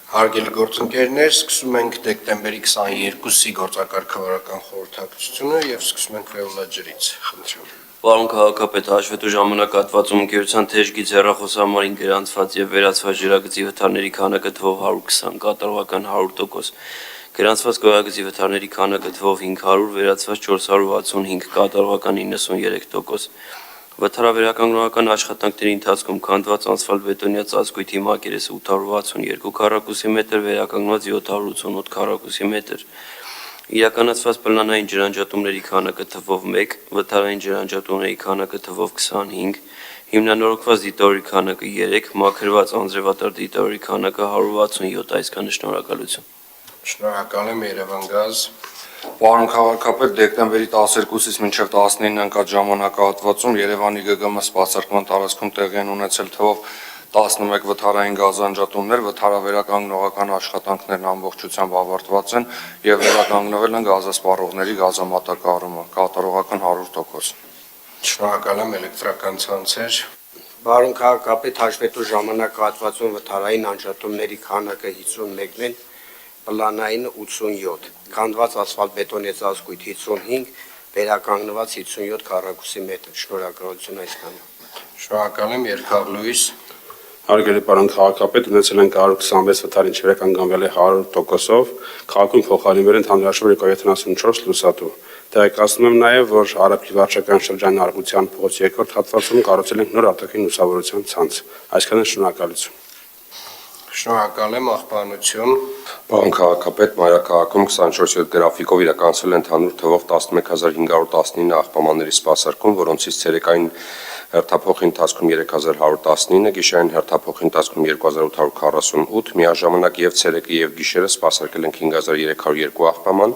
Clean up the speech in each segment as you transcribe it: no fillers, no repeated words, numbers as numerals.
Հարգելի գործընկերներ, սկսում ենք դեկտեմբերի 22-ի գործակարգավարական խորհրդակցությունը եւ սկսում ենք Վեոլաջրից։ Խնդրում։ Պարոն քաղաքապետ, հաշվետու ժամանակահատվածում ընկերության թեժգից հեռախոսահամարին գրանցված եւ վերացված ջրագծի վթարների քանակը թվով 120, կատարողական 100%։ Գրանցված գոյագծի վթարների քանակը թվով 500, վերացված 465, կատարողական 93%։ Վթարավերականգնողական աշխատանքների ընթացքում քանդված ասֆալտբետոնյա ծածկույթի մակերեսը 862 քառակուսի մետր, վերականգնված 788 քառակուսի մետր։ Իրականացված պլանային ջրանջատումների քանակը թվով 1, վթարային ջրանջատումների քանակը թվով 25, հիմնանորոգված դիտավորի քանակը 3, մաքրված անձրևատար դիտավորի քանակը 167, այսքանը շնորհակալություն։ Շնորհակալ եմ, Երևան գազ։ Պարոն քաղաքապետ, դեկտեմբերի 12-ից մինչև 19-ին ընկած ժամանակահատվածում Երևանի ԳԳՄ սպասարկման տարածքում տեղի են ունեցել թվով 11 վթարային գազանջատումներ, վթարավերականգնողական աշխատանքներն ամբողջությամբ ավարտված են եւ վերականգնվել են գազասպառողների գազամատակարարումը, կատարողական 100%։ Շնորհակալ եմ, էլեկտրական ցանցեր։ Պարոն քաղաքապետ, հաշվետու ժամանակահատվածում վթարային անջատումների քանակը 51-ն են, պլանային 87, քանդված ասֆալտբետոնե ծածկույթ 55, վերականգնված 57 քառակուսի մետր։ Շնորհակալություն այսքանը։ Շնորհակալ եմ, Երկաղլույս։ Հարգելի պարոն քաղաքապետ, ունեցել են 126 վթար, ինչը վերականգնվել է 100%-ով, քաղաքում փոխարինվել են ընդհանրաշրջան 274 լուսատու։ Տեղեկացնում եմ նաև, որ Արաբքի վարչական շրջանի Արգության փողոցի երկրորդ հատվածում կառուցել ենք նոր արտաքին լուսավորության ցանց։ Այսքանը շնորհակալություն։ Շնորհակալ եմ, աղբանություն։ Պարոն քաղաքապետ, մայրաքաղաքում 24/7 գրաֆիկով իրականացվել են ընդհանուր թվով 11519 աղբամանների սպասարկում, որոնցից ցերեկային հերթափոխի ընթացքում 3119, գիշերային հերթափոխի ընթացքում 2848, միաժամանակ եւ ցերեկը եւ գիշերը սպասարկել ենք 5302 աղբաման,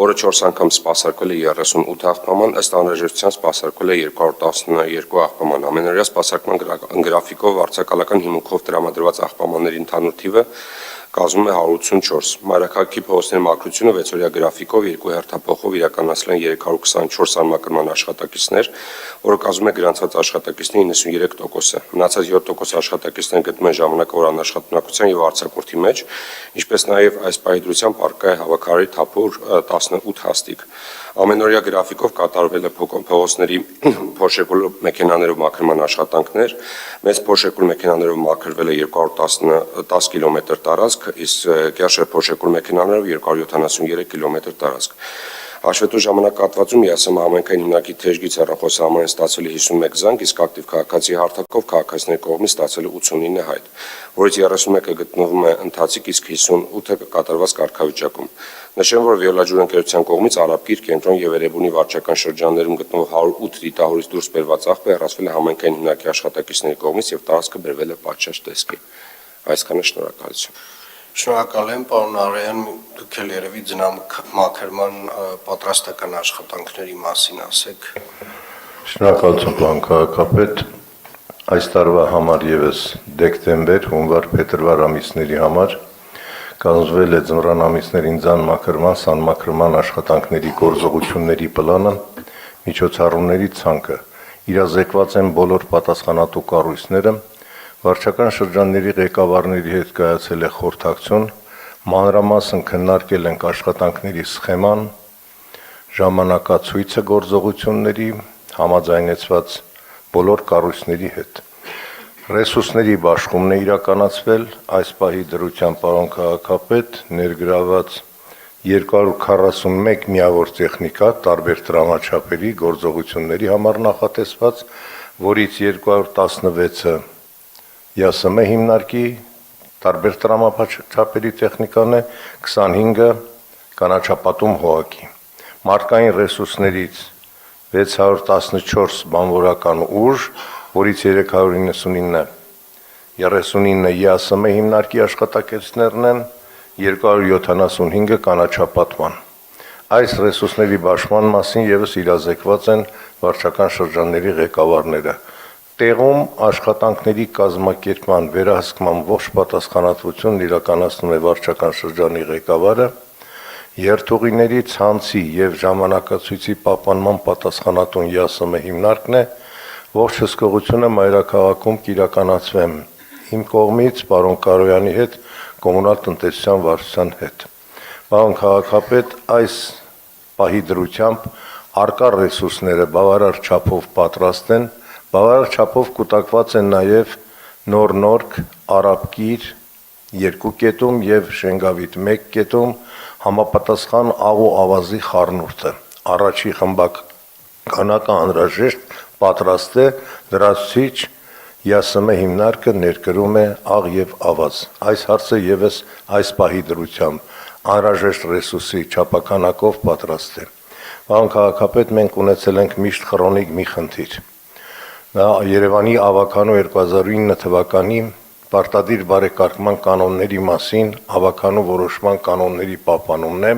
օրը 4 անգամ սպասարկվել է 38 աղբաման, ըստ անհրաժեշտության սպասարկվել է 212 աղբաման։ Ամենօրյա սպասարկման գրաֆիկով վարձակալական հիմունքով տրամադրված աղբամանների ընդհանուր թիվը կազմում է 184։ Մայրաքաղաքի փողոցների մաքրությունը 6-օրյա գրաֆիկով 2 հերթափոխով իրականացել են 324 անմաքրման աշխատակիցներ, որը կազմում է գրանցված աշխատակիցների 93%-ը։ Մնացած 7% աշխատակիցներ գտնվում են ժամանակավոր անաշխատունակության եւ արձակուրդի մեջ, ինչպես նաեւ այս պահի դրությամբ առկա է հավաքարարի թափուր 18 հաստիկ։ Ամենօրյա գրաֆիկով կատարվել է փողոցների փոշեկուլ մեքենաներով մաքրման աշխատանքներ, մեծ փոշեկուլ մեքենաներով մաքրվել է 210 կիլոմետր տարածք, իսկ կերշեր փոշեկուլ մեքենաներով 273 կիլոմետր տարածք։ Հաշվետու ժամանակահատվածում ԵԱՍՄ համայնքային հիմնարկի թեժգից հեռախոսահամարին ստացվել է 51 զանգ, իսկ ակտիվ քաղաքացի հարթակով քաղաքացիների կողմից ստացվել է 89 հայտ, որից 31-ը գտնվում է ընթացիկ, իսկ 58-ը կատարված կարգավիճակում։ Նշեմ, որ Վեոլաջուր ընկերության կողմից Արաբկիր, Կենտրոն եւ Երևանի վարչական շրջաններում գտնվող 108 դիտահորից դուրս բերված աղբը հեռացվել է համայնքային հիմնարկի աշխատակիցների կողմից եւ տարածքը բերվել է պատշաճ տեսքի։ Այսքանը շնորհակալություն։ Շնորհակալ եմ, պարոն Արայան, դուք էլ երևի ձնամաքրման պատրաստական աշխատանքների մասին ասեք։ Շնորհակալություն, պարոն քաղաքապետ։ Այս տարվա համար եւս դեկտեմբեր, հունվար, փետրվար ամիսների համար կազմվել է ձմռան ամիսներին ձանմաքրման, սանմաքրման աշխատանքների գործողությունների պլանը, միջոցառումների ցանկը։ Իրազեկված են բոլոր պատասխանատու կառույցները, վարչական շրջանների ղեկավարների հետ կայացել է խորհրդակցություն, մանրամասն քննարկել ենք աշխատանքների սխեման, ժամանակացույցը գործողությունների, համաձայնեցված բոլոր կառույցների հետ։ Ռեսուրսների բաշխումն է իրականացվել, այս պահի դրությամբ պարոն քաղաքապետ ներգրաված 241 միավոր տեխնիկա տարբեր տրամաչափերի գործողությունների համար նախատեսված, որից 216-ը ԵԱՍՄ հիմնարկի տարբեր տրամաչափերի տեխնիկան է, 25-ը կանաչապատում հողակի։ Մարդկային ռեսուրսներից 614 բանվորական ուժ, որից 399-ը ԵԱՍՄ հիմնարկի աշխատակիցներն են, 275-ը կանաչապատման։ Այս ռեսուրսների բաշխման մասին եւս իրազեկված են վարչական շրջանների ղեկավարները։ Տեղում աշխատանքների կազմակերպման վերահսկման ողջ պատասխանատվությունն իրականացնում է վարչական շրջանի ղեկավարը, երթուղիների ցանցի եւ ժամանակացույցի պահպանման պատասխանատուն ԵԱՍՄ հիմնարկն է, ողջ հսկողությունը մայրաքաղաքում կիրականացվեն։ Իմ կողմից պարոն Կարոյանի հետ կոմունալ տնտեսության վարչության հետ։ Պարոն քաղաքապետ, այս պահի դրությամբ արկա ռեսուրսները բավարար չափով պատրաստ են, բավարար չափով կուտակված են նաև նոր նորք, արաբկիր 2 կետում եւ Շենգավիթ 1 կետում համապատասխան աղ ու ավազի խառնուրդը։ Առաջի խմբականակը անհրաժեշտ պատրաստ է, դրացուցիչ ԵԱՍՄ հիմնարկը ներկրում է աղ եւ ավազ։ Այս հարցը եւս այս պահի դրությամբ անհրաժեշտ ռեսուրսի չափականակով պատրաստ է։ Պարոն քաղաքապետ, մենք ունեցել ենք միշտ քրոնիկ մի խնդիր։ Դա Երևանի ավականու 2009 թվականի պարտադիր բարեկարգման կանոնների մասին ավականու որոշման կանոնների պահպանումն է,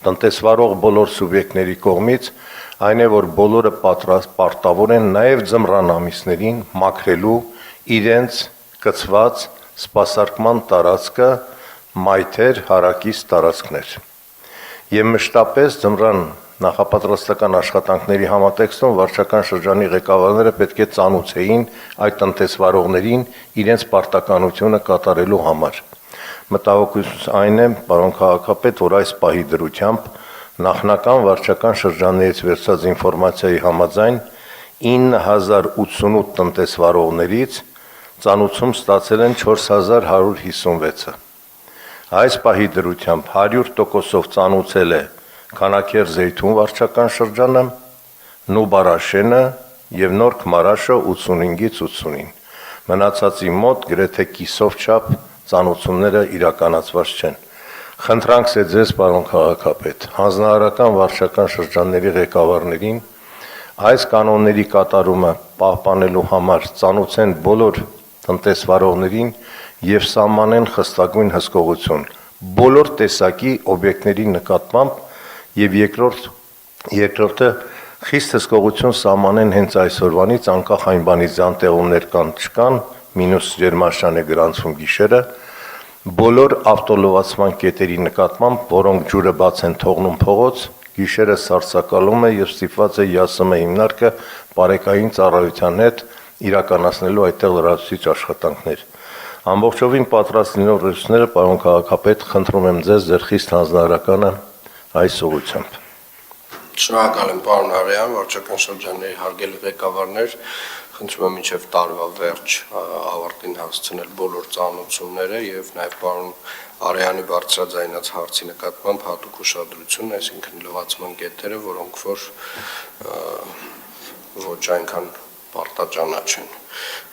տնտեսվարող բոլոր սուբյեկտների կողմից, այն է, որ բոլորը պարտավոր են նաև ձմռան ամիսներին մաքրելու իրենց կցված սպասարկման տարածքը, մայթեր, հարակից տարածքներ։ Եվ մշտապես ձմռան նախապատրաստական աշխատանքների համատեքստում վարչական շրջանի ղեկավարները պետք է ծանուցեին այդ տնտեսվարողներին իրենց պարտականությունը կատարելու համար։ Մտահոգությունս այն է, պարոն քաղաքապետ, որ այս պահի դրությամբ նախնական վարչական շրջաններից վերցած ինֆորմացիայի համաձայն 9088 տնտեսվարողներից ծանուցում ստացել են 4156-ը։ Այս պահի դրությամբ 100%-ով ծանուցել է Քանաքեր Զեյթուն վարչական շրջանը, Նուբարաշենը եւ Նորք Մարաշը 85-ից 80-ին։ Մնացածի մոտ գրեթե կիսով չափ ծանուցումները իրականացված չեն։ Խնդրանքս է ձեզ, պարոն քաղաքապետ, հանձնարարական վարչական շրջանների ղեկավարներին այս կանոնների կատարումը պահպանելու համար ծանուցեն բոլոր տնտեսվարողներին եւ սահմանեն խստագույն հսկողություն բոլոր տեսակի օբյեկտների նկատմամբ եւ երկրորդը խիստ հսկողություն սահմանեն հենց այսօրվանից անկախ այն բանից անտեղումներ կան չկան մինուս ջերմաշան է գրանցվում գիշերը բոլոր ավտոլովացման կետերի նկատմամբ որոնք ջուրը բաց են թողնում փողոց գիշերը սառցակալում է եւ ստիպված է ԵԱՍՄ հիմնարկը բարեկային ծառայության հետ իրականացնելու այդտեղ լրացուցիչ աշխատանքներ ամբողջովին պատրաստ լինող ռեսուրսները պարոն քաղաքապետ խնդրում եմ ձեզ ձեր խիստ հանձնարարականը այս ուղղությամբ Շնորհակալ եմ պարոն Արեյան, վարչական շրջանների հարգելի ղեկավարներ, խնդրում եմ մինչև տարվա վերջ ավարտին հասցնել բոլոր ծանոթությունները եւ նաեւ պարոն Արեյանի բարձրաձայնած հարցի նկատմամբ հատուկ ուշադրություն, այսինքն լվացման կետերը, որոնք որ ոչ այնքան պարտաճանաչ են։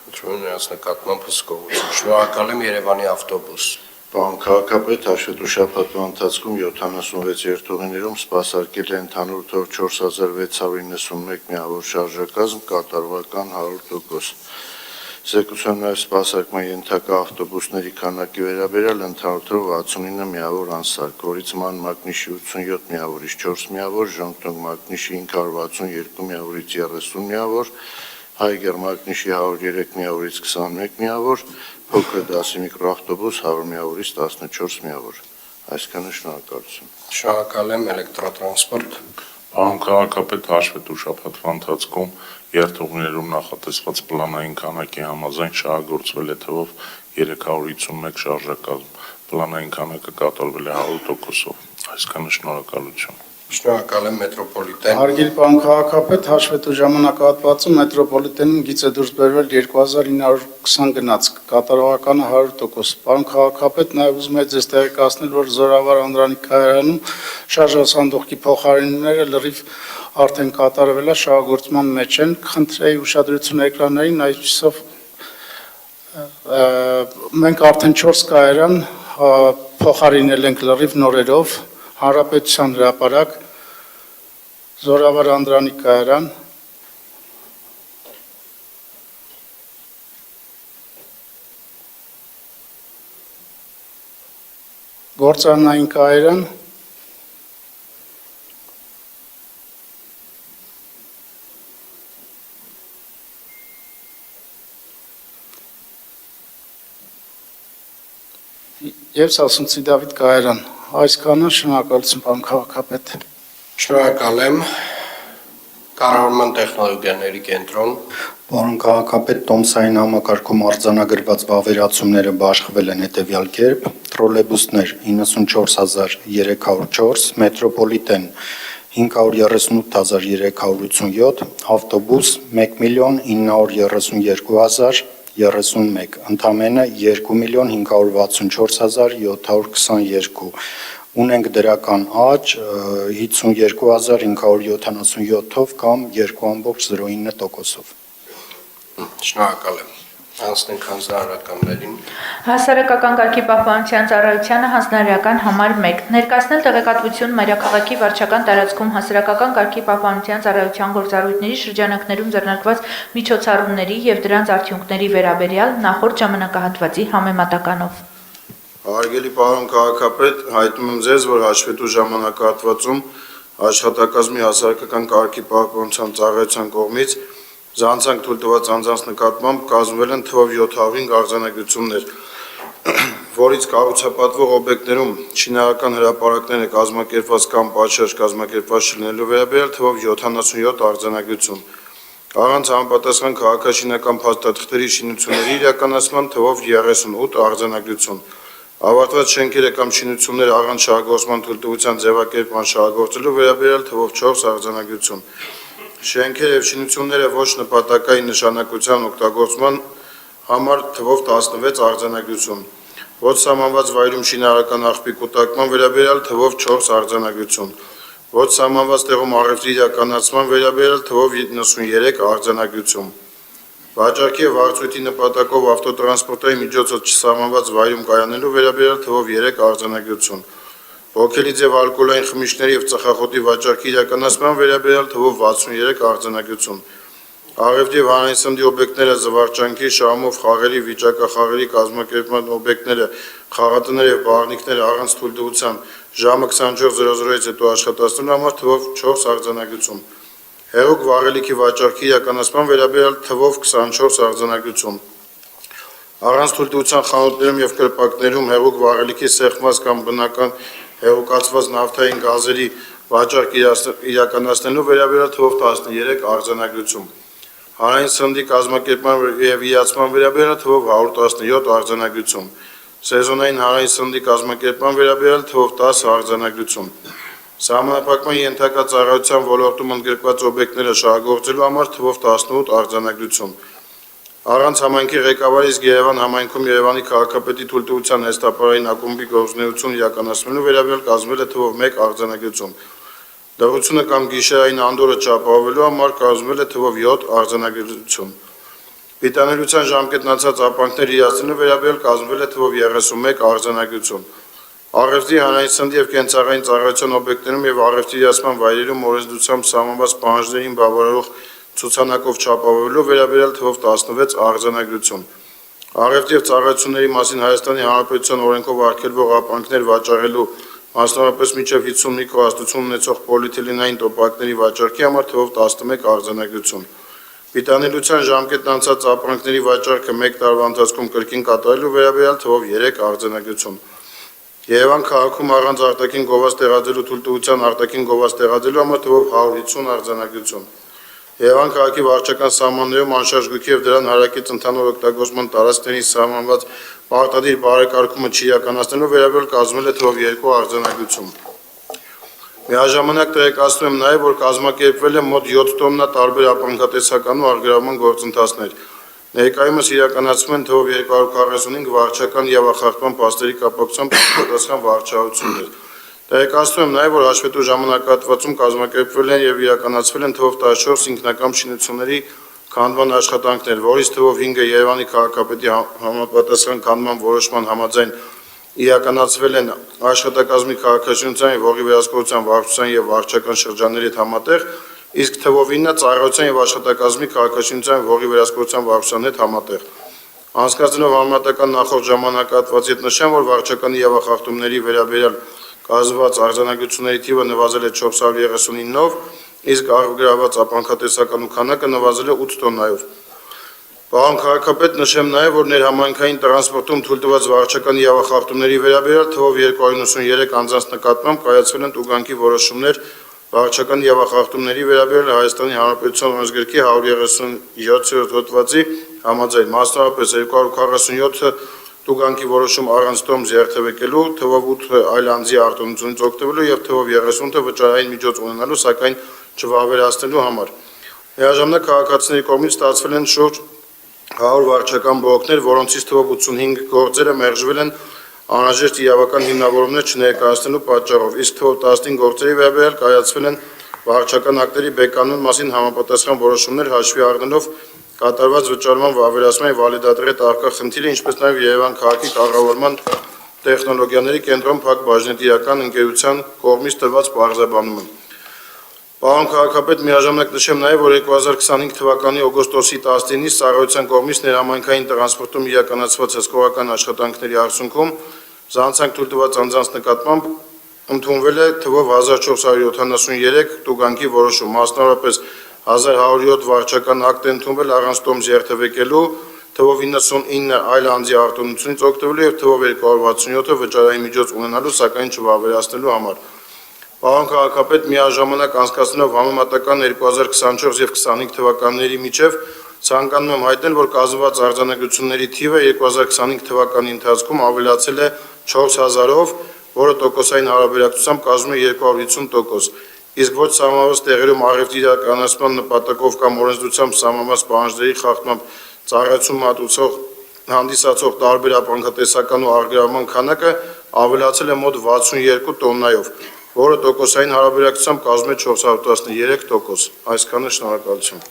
Խնդրում եմ նրանց նկատմամբ հսկողություն։ Շնորհակալ եմ Երևանի ավտոբուս։ Պարոն քաղաքապետ, հաշվետու շաբաթվա ընթացքում 76 երթուղիներում սպասարկել է ընդհանուր թվով 4691 միավոր շարժակազմ, կատարողական 100%։ Զեկուցում նաև սպասարկման ենթակա ավտոբուսների քանակի վերաբերյալ ընդհանուր թվով 69 միավոր անսարք, որից ման մագնիշի 87 միավորից 4 միավոր, ժողովրդի մագնիշի 562 միավորից 30 միավոր, Հայգեր մագնիշի 103 միավորից 21 միավոր, փոքր դասի միկրոավտոբուս 100 միավորից 14 միավոր։ Այսքանը շնորհակալություն։ Շնորհակալ եմ էլեկտրոտրանսպորտ։ Պարոն քաղաքապետ, հաշվետու շաբաթվա ընթացքում երթուղիներում նախատեսված պլանային քանակի համաձայն շահագործվել է թվով 351 շարժակազմ, պլանային քանակը կատարվել է 100%-ով։ Այսքանը շնորհակալություն։ Շնորհակալ եմ մետրոպոլիտեն։ Հարգելի պարոն քաղաքապետ, հաշվետու ժամանակահատվածում մետրոպոլիտենում գիծ է դուրս բերվել 2920 գնաց, կատարողականը 100%։ Պարոն քաղաքապետ, նաև ուզում եմ ձեզ տեղեկացնել, որ Զորավար Անդրանիկ Քայարյանում շարժասանդուղքի փոխարինումները լրիվ արդեն կատարվել է, շահագործման մեջ են։ Խնդրեի ուշադրություն էկրաններին, այսպիսով մենք արդեն 4 կայարան փոխարինել ենք լրիվ նորերով, Հանրապետության հրապարակ, Զորավար Անդրանիկ Քայարյան, Գործարանային Քայարյան, եւ Սասունցի Դավիթ Քայարյան։ Այսքանը շնորհակալություն պարոն քաղաքապետ։ Շնորհակալ եմ։ Կառավարման տեխնոլոգիաների կենտրոն, Պարոն քաղաքապետ, Տոմսային համակարգում արձանագրված վավերացումները բաշխվել են հետևյալ կերպ. տրոլեյբուսներ 94304, մետրոպոլիտեն 538387, ավտոբուս 1,932,031, ընդամենը 2,564,722, ունենք դրական աճ 52,577-ով կամ 2,09%-ով։ շնորհակալ եմ։ Անցնենք հանձնարարականներին։ Հասարակական կարգի պահպանության ծառայությանը հանձնարարական համար 1. Ներկայացնել տեղեկատվություն մայրաքաղաքի վարչական տարածքում հասարակական կարգի պահպանության ծառայության գործառույթների շրջանակներում ձեռնարկված միջոցառումների և դրանց արդյունքների վերաբերյալ նախորդ ժամանակահատվածի համեմատականով։ Հարգելի պարոն քաղաքապետ, հայտնում եմ ձեզ, որ հաշվետու ժամանակահատվածում աշխատակազմի հասարակական կարգի պահպանության ծառայության կողմից զանցանք թույլ տված անձանց նկատմամբ կազմվել են թվով 705 արձանագրություններ, որից կառուցապատվող օբյեկտներում շինարարական հրապարակները կազմակերպված կամ պատշաճ կազմակերպված չլինելու վերաբերյալ թվով 77 արձանագրություն, առանց համապատասխան քաղաքաշինական փաստաթղթերի շինությունների իրականացման թվով 38 արձանագրություն, ավարտված շենքերը կամ շինությունները առանց շահագործման թույլտվության ձևակերպման շահագործելու վերաբերյալ թվով 4 արձանագրություն, շենքերը և շինությունները ոչ նպատակային նշանակության օգտագործման համար թվով 16 արձանագրություն, ոչ սահմանված վայրում շինարարական աղբի կուտակման վերաբերյալ թվով 4 արձանագրություն, ոչ սահմանված տեղում առևտրի իրականացման վերաբերյալ թվով 93 արձանագրություն, վաճառքի և վարձույթի նպատակով ավտոտրանսպորտային միջոցը չսահմանված վայրում կայանելու վերաբերյալ թվով 3 արձանագրություն, ոգելի ձև ալկոհոլային խմիչքների և ծխախոտի վաճառքի իրականացման վերաբերյալ թվով 63 արձանագրություն, առևտրի և հանրային սննդի օբյեկտները, զվարճանքի, շահումով խաղերի, վիճակախաղերի կազմակերպման օբյեկտները, խաղատները և բաղնիքները առանց թույլտվության ժամը 24:00-ից հետո աշխատացնելու համար թվով 4 արձանագրություն, հեղուկ վառելիքի վաճառքի իրականացման վերաբերյալ թվով 24 արձանագրություն, առանց թույլտվության խանութներում և կրպակներում հեղուկ վառելիքի սեղմված կամ բնական հեղուկացված նավթային գազերի վաճառք իրականացնելու վերաբերյալ թվով 13 արձանագրություն, հանրային սննդի կազմակերպման և իրացման վերաբերյալ թվով 117 արձանագրություն, սեզոնային հանրային սննդի կազմակերպման վերաբերյալ թվով 10 արձանագրություն, սահմանափակման ենթակա ծառայության ոլորտում ընդգրկված օբյեկտները շահագործելու համար թվով 18 արձանագրություն, առանց համայնքի ղեկավարի իսկ Երևան համայնքում Երևանի քաղաքապետի թույլտվության հեստափարային ակումբի գործունեություն իրականացնելու վերաբերյալ կազմվել է թվով 1 արձանագրություն, դրությունը կամ գիշերային անդորրը չապահովելու համար կազմվել է թվով 7 արձանագրություն, պիտանելիության ժամկետն անցած ապրանքներ իրացնելու վերաբերյալ կազմվել է թվով 31 արձանագրություն, առևտրի, հանրային սննդի և կենցաղային ծառայության օբյեկտներում և առևտրի իրացման վայրերում օրենսդրությամբ սահմանված պահանջներին բավարարող ցուցանակով չապահովելու վերաբերյալ թվով 16 արձանագրություն, առևտրի և ծառայությունների մասին Հայաստանի Հանրապետության օրենքով արգելվող ապրանքներ վաճառելու, մասնավորապես մինչև 50 միկրոհաստություն ունեցող պոլիէթիլենային տոպակների վաճառքի համար թվով 11 արձանագրություն, պիտանելիության ժամկետն անցած ապրանքների վաճառքը 1 տարվա ընթացքում կրկին կատարելու վերաբերյալ թվով 3 արձանագրություն, Երևան քաղաքում առանց արտաքին գովազդ տեղադրելու թույլտվության արտաքին գովազդ տեղադրելու համար թվով 150 արձանագրություն, Երևան քաղաքի վարչական սահմաններում անշարժ գույքի և դրան հարակից ընդհանուր օգտագործման տարածքների սահմանված պարտադիր բարեկարգումը չիրականացնելու վերաբերյալ կազմվել է թվով 2 արձանագրություն, միաժամանակ տեղեկացնում եմ նաև, որ կազմակերպվել է մոտ 7 տոննա տարբեր ապրանքատեսական ու առգրավման գործընթացներ, ներկայումս իրականացվում են թվով 245 վարչական իրավախախտման փաստերի կապակցությամբ պատասխան վարչահարություններ, տեղեկացնում եմ նաև, որ հաշվետու ժամանակահատվածում կազմակերպվել են և իրականացվել են թվով 14 ինքնակամ շինությունների քանդման աշխատանքներ, որից թվով 5-ը Երևանի քաղաքապետի համապատասխան քանդման որոշման համաձայն իրականացվել են աշխատակազմի քաղաքաշինության և հողի վերահսկողության վարչության և վարչական շրջանների հետ համատեղ, իսկ թվով 9-ը ծառայության և աշխատակազմի քաղաքաշինության և հողի վերահսկողության վարչության հետ համատեղ, անցկացնելով համեմատական նախորդ ժամանակահատվածի հետ նշեմ, որ վարչական իրավախախտումների վերաբերյալ կազմված արձանագրությունների թիվը նվազել է 439-ով, իսկ առգրավված ապրանքատեսական քանակը նվազել է 8 տոննայով։ Պարոն քաղաքապետ, նշեմ նաև, որ ներհամայնքային տրանսպորտում թույլտված վարչական իրավախախտումների վերաբերյալ թվով 293 անձանց նկատմամբ կայացվել են տուգանքի որոշումներ վարչական իրավախախտումների վերաբերյալ Հայաստանի Հանրապետության օրենսգրքի 137-րդ հոդվածի համաձայն, մասնավորապես 247 տուգանքի որոշում առանց տոմս երթևեկելու, թվով 8 այլ անձի արտոնությունից օգտվելու եւ թվով 30-ը վճարային միջոց ունենալու, սակայն չվավերացնելու համար։ Միաժամանակ քաղաքացիների կողմից ստացվել են շուրջ 100 վարչական բողոքներ, որոնցից թվով 85 գործերը մերժվել են անհրաժեշտ իրավական հիմնավորումներ չներկայացնելու պատճառով, իսկ թվով 15 գործերի վերաբերյալ կայացվել են վարչական ակտերի բեկանոն մասին համապատասխան որոշումներ հաշվի առնելով կատարված վճարման վավերացման վալիդատորի հետ առկա խնդիրը, ինչպես նաև Երևան քաղաքի կառավարման տեխնոլոգիաների կենտրոն փակ բաժնետիրական ընկերության կողմից տրված պարզաբանումը։ Պարոն քաղաքապետ, միաժամանակ նշեմ նաև, որ 2025 թվականի օգոստոսի 19-ից Ծառայության կողմից ներհամայնքային տրանսպորտում իրականացված հսկողական աշխատանքների արդյունքում զանցանք թույլ տված անձանց նկատմամբ ընդունվել է թվով 1473 տուգանքի որոշում, մասնավորապես 1107 վարչական ակտ է ընդունվել առանց տոմս երթևեկելու, թվով 99 այլ անձի արտոնությունից օգտվելու եւ թվով 267-ը վճարային միջոց ունենալու, սակայն չվավերացնելու համար։ Պարոն քաղաքապետ, միաժամանակ անցկացնելով համեմատական 2024 եւ 25 թվականների միջև ցանկանում եմ հայտնել, որ կազմված արձանագրությունների թիվը 2025 թվականի ընթացքում ավելացել է 4000-ով, որը տոկոսային հարաբերակցությամբ կազմում է 250%, իսկ ոչ սահմանված տեղերում առևտրի իրականացման նպատակով կամ օրենսդրությամբ սահմանված պահանջների խախտմամբ ծառայություն մատուցող հանդիսացող տարբեր ապրանքատեսական ու արգելարման քանակը ավելացել է մոտ 62 տոննայով, որը տոկոսային հարաբերակցությամբ կազմում է 413%։ Այսքանը, շնորհակալություն։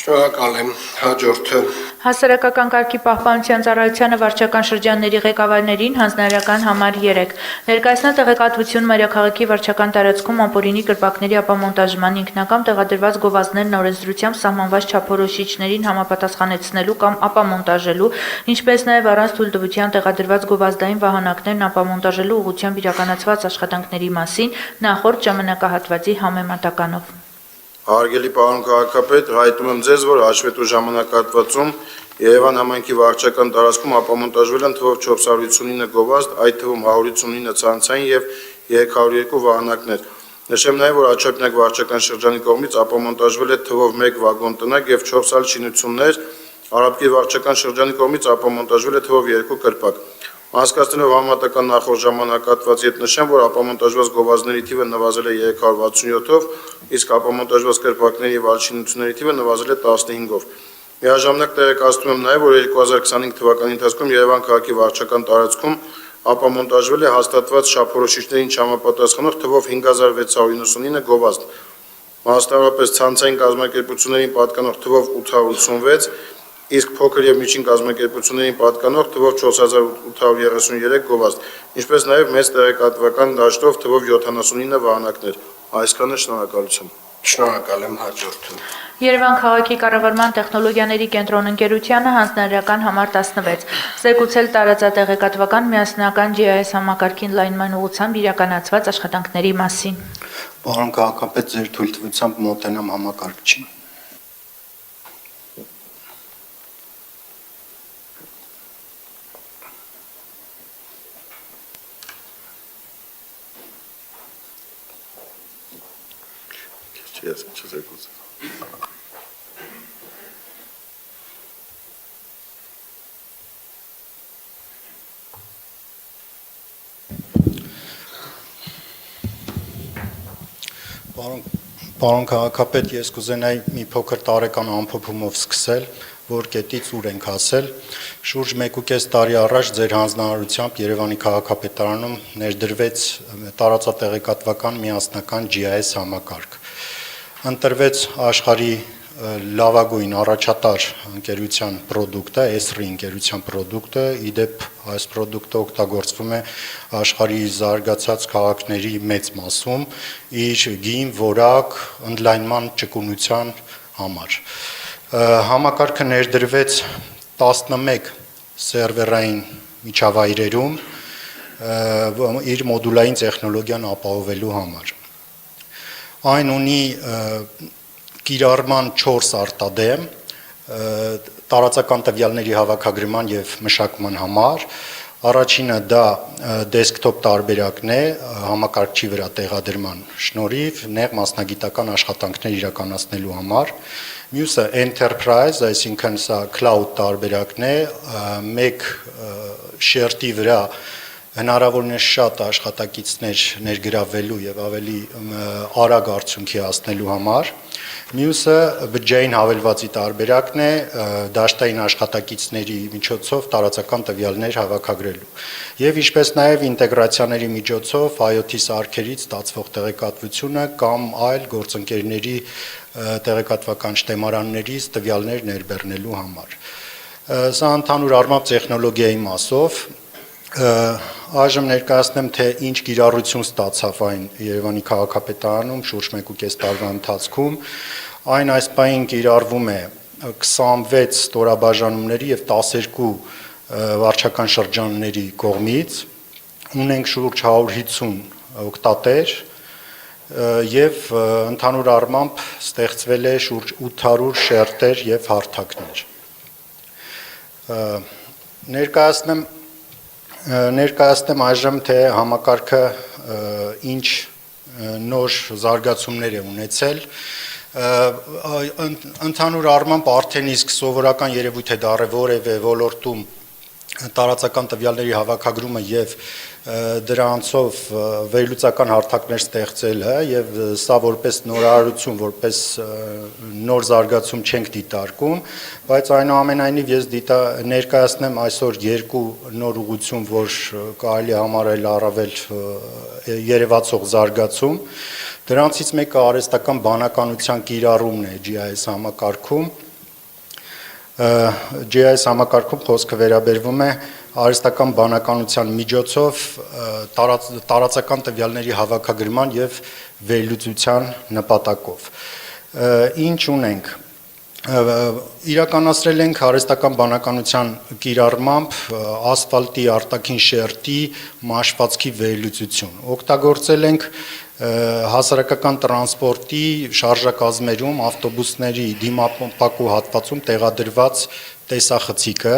Շնորհակալ եմ։ Հաջորդը Հասարակական կարգի պահպանության ծառայությանը վարչական շրջանների ղեկավարներին հանձնարարական համար 3 ներկայացնել տեղեկատվություն Մայրաքաղաքի վարչական տարածքում ապօրինի կրպակների ապամոնտաժման ինքնակամ տեղադրված գովազդներն օրենսդրությամբ սահմանված չափորոշիչներին համապատասխանեցնելու կամ ապամոնտաժելու, ինչպես նաև առանց թույլտվության տեղադրված գովազդային վահանակներն ապամոնտաժելու ուղղությամբ իրականացված աշխատանքների մասին նախորդ ժամանակահատվածի համեմատականով։ Հարգելի պարոն քաղաքապետ, հայտնում եմ ձեզ, որ հաշվետու ժամանակահատվածում Երևան համայնքի վարչական տարածքում ապամոնտաժվել են թվով 459 գովազդ, այդ թվում 159 ցանցային եւ 302 վահանակներ։ Նշեմ նաև, որ Աչափնյակ վարչական շրջանի կողմից ապամոնտաժվել է թվով 1 վագոն տնակ եւ 4 այլ շինություններ, Արաբկիր վարչական շրջանի կողմից ապամոնտաժվել է թվով 2 կրպակ։ Անցկացնելով համատական նախորդ ժամանակահատվածի հետ նշեմ, որ ապամոնտաժված գովազդների թիվը նվազել է 367-ով, իսկ ապամոնտաժված կրպակների եւ ալշինությունների թիվը նվազել է 15-ով։ Միաժամանակ տեղեկացնում եմ նաև, որ 2025 թվականի ընթացքում Երևան քաղաքի վարչական տարածքում ապամոնտաժվել է հաստատված չափորոշիչներին չհամապատասխանող թվով 5699 գովազդ, մասնավորապես ցանցային կազմակերպություններին պատկանող թվով 886, իսկ փոքր եւ միջին կազմակերպություններին պատկանող թվով 4833 գովազդ, ինչպես նաև մեծ տեղեկատվական դաշտով թվով 79 վահանակներ։ Այսքանը, շնորհակալություն։ շնորհակալ եմ, հաջորդը Երևան քաղաքի կառավարման տեխնոլոգիաների կենտրոն ընկերությանը հանձնարարական համար 16 զեկուցել տարածատեղեկատվական միասնական GIS համակարգին լայնման ուղղությամբ իրականացված աշխատանքների մասին։ Պարոն քաղաքապետ, ձեր թույլտվությամբ մոտենամ համակարգչին։ Yes, չզեկուցել։ Պարոն քաղաքապետ, ես կուզենայի մի փոքր տարեկան ամփոփումով սկսել, որ կետից ուր ենք հասել։ Շուրջ 1.5 տարի առաջ ձեր հանձնարարությամբ Երևանի քաղաքապետարանում ներդրվեց տարածատեղեկատվական միասնական GIS համակարգ։ Ընտրվեց աշխարհի լավագույն առաջատար ընկերության պրոդուկտը, ESRI ընկերության պրոդուկտը, իդեպ այս պրոդուկտը օգտագործվում է աշխարհի զարգացած քաղաքների մեծ մասում իր գին, որակ, ընդլայնման ճկունության համար։ Համակարգը ներդրվեց 11 սերվերային միջավայրերում իր մոդուլային տեխնոլոգիան ապահովելու համար։ Այն ունի կիրառման 4 արտադեմ տարածական տվյալների հավաքագրման եւ մշակման համար, Առաջինը դա դեսկթոփ տարբերակն է համակարգչի վրա տեղադրման շնորհիվ նեղ մասնագիտական աշխատանքներ իրականացնելու համար։ Մյուսը enterprise, այսինքն սա cloud տարբերակն է, մեկ շերտի վրա հնարավորինս շատ աշխատակիցներ ներգրավելու եւ ավելի արագ արդյունքի հասնելու համար։ Մյուսը բջջային հավելվածի տարբերակն է, դաշտային աշխատակիցների միջոցով տարածական տվյալներ հավաքագրելու։ Եվ ինչպես նաև ինտեգրացիաների միջոցով IoT սարքերից ստացվող տեղեկատվությունը կամ այլ գործընկերների տեղեկատվական շտեմարաններից տվյալներ ներբեռնելու համար։ Սա ընդհանուր առմամբ տեխնոլոգիայի մասով այժմ ներկայացնեմ, թե ինչ կիրառություն ստացավ այն Երևանի քաղաքապետարանում շուրջ 1.5 տարվա ընթացքում։ Այն այս պահին կիրառվում է 26 ստորաբաժանումների եւ 12 վարչական շրջանների կողմից, ունենք շուրջ 150 օգտատեր եւ ընդհանուր առմամբ ստեղծվել է շուրջ 800 շերտեր եւ հարթակներ։ Ներկայացնեմ այժմ, թե համակարգը ինչ նոր զարգացումներ է ունեցել։ Ընդհանուր առմամբ արդեն իսկ սովորական երևույթ է դառել որևէ ոլորտում տարածական տվյալների հավաքագրումը եւ դրանցով վերլուծական հարթակներ ստեղծելը եւ սա որպես նորարարություն, որպես նոր զարգացում չենք դիտարկում, բայց այնուամենայնիվ ես ներկայացնեմ այսօր երկու նոր ուղղություն, որ կարելի է համարել առավել երևացող զարգացում։ Դրանցից մեկը արհեստական բանականության կիրառումն է GIS համակարգում։ GIS համակարգում խոսքը վերաբերվում է արհեստական բանականության միջոցով տարածական տվյալների հավաքագրման եւ վերլուծության նպատակով։ Ինչ ունենք։ Իրականացրել ենք արհեստական բանականության կիրառմամբ ասֆալտի արտաքին շերտի մաշվածքի վերլուծություն։ Օգտագործել ենք հասարակական տրանսպորտի շարժակազմերում ավտոբուսների դիմապակու հատվածում տեղադրված տեսախցիկը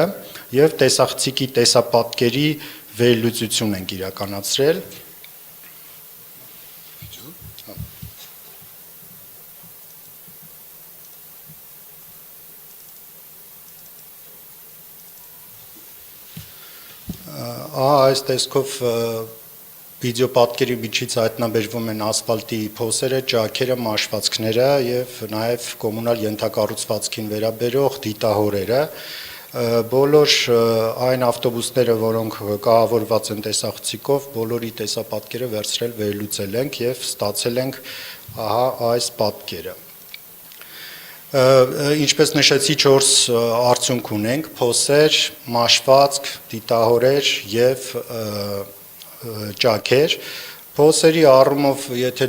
եւ տեսախցիկի տեսապատկերի վերլուծություն ենք իրականացրել։ Այս տեսքով վիդեոպատկերի միջից հայտնաբերվում են ասֆալտի փոսերը, ճաքերը, մաշվածքները եւ նաեւ կոմունալ ենթակառուցվածքին վերաբերող դիտահորերը։ Բոլոր այն ավտոբուսները, որոնք կահավորված են տեսախցիկով, բոլորի տեսապատկերը վերցրել վերլուծել ենք եւ ստացել ենք ահա այս պատկերը։ Ինչպես նշեցի 4 արդյունք ունենք՝ փոսեր, մաշվածք, դիտահորեր եւ ճաքեր։ Փոսերի առումով, եթե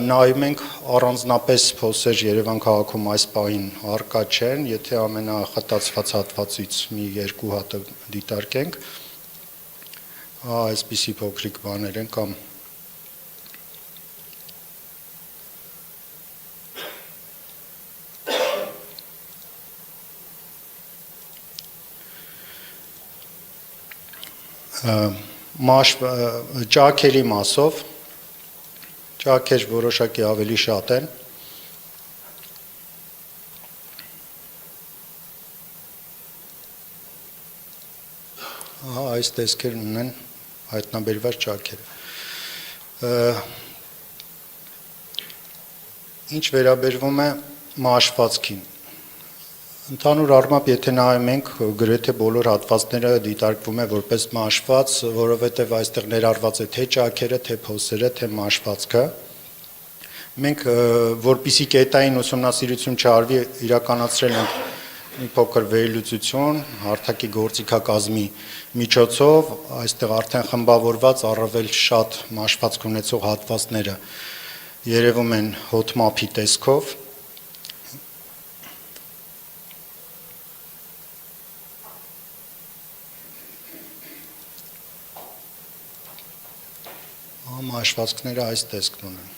նայում ենք, առանձնապես փոսեր Երևան քաղաքում այս պահին առկա չեն, եթե ամենախտացված հատվածից մի երկու հատը դիտարկենք, այսպիսի փոքրիկ բաներ են կամ ճաքերի մասով, ճաքեր որոշակի ավելի շատ են, այս տեսքերն ունեն հայտնաբերված ճաքերը։ Ինչ վերաբերվում է մաշվածքին, ընդհանուր առմամբ, եթե նայում ենք, գրեթե բոլոր հատվածները դիտարկվում է որպես մաշված, որովհետև այստեղ ներառված է թե ճաքերը, թե փոսերը, թե մաշվածքը։ Մենք, որպիսի կետային ուսումնասիրություն չարվի, իրականացրել ենք մի փոքր վերլուծություն հարթակի գործիքակազմի միջոցով, այստեղ արդեն խմբավորված առավել շատ մաշվածք ունեցող հատվածները երևում են հոթմափի տեսքով։ Մաշվածքները այս տեսքն ունեն։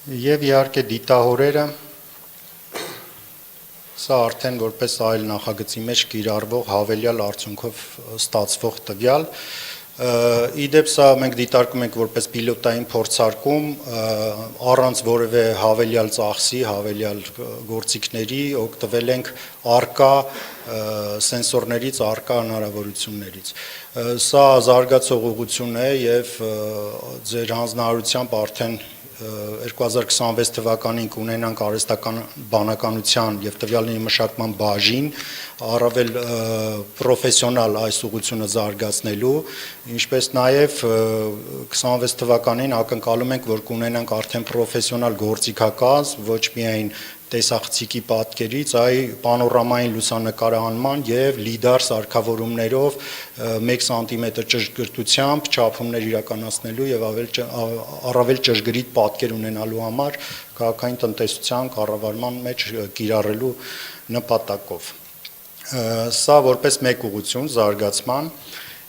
Եվ իհարկե դիտահորերը սա արդեն որպես այլ նախագծի մեջ կիրառվող հավելյալ արդյունքով ստացվող տվյալ իդեպ սա մենք դիտարկում ենք որպես պիլոտային փորձարկում առանց որևէ հավելյալ ծախսի, հավելյալ գործիքների օգտվել ենք արկա սենսորներից, արկա հնարավորություններից։ Սա զարգացող ուղղություն է եւ ձեր հանձնարարությամբ արդեն 2026 թվականին կունենանք արհեստական բանականության եւ տվյալների մշակման բաժին առավել պրոֆեսիոնալ այս ուղղությունը զարգացնելու, ինչպես նաեւ 26 թվականին ակնկալում ենք, որ կունենանք արդեն պրոֆեսիոնալ գործիքակազմ, ոչ միայն տեսախցիկի պատկերից, այ պանորամային լուսանկարահանման եւ լիդար սարքավորումներով 1 սանտիմետր ճշգրտությամբ չափումներ իրականացնելու եւ առավել ճշգրիտ պատկեր ունենալու համար քաղաքային տնտեսության կառավարման մեջ կիրառելու նպատակով։ Սա որպես մեկ ուղղություն զարգացման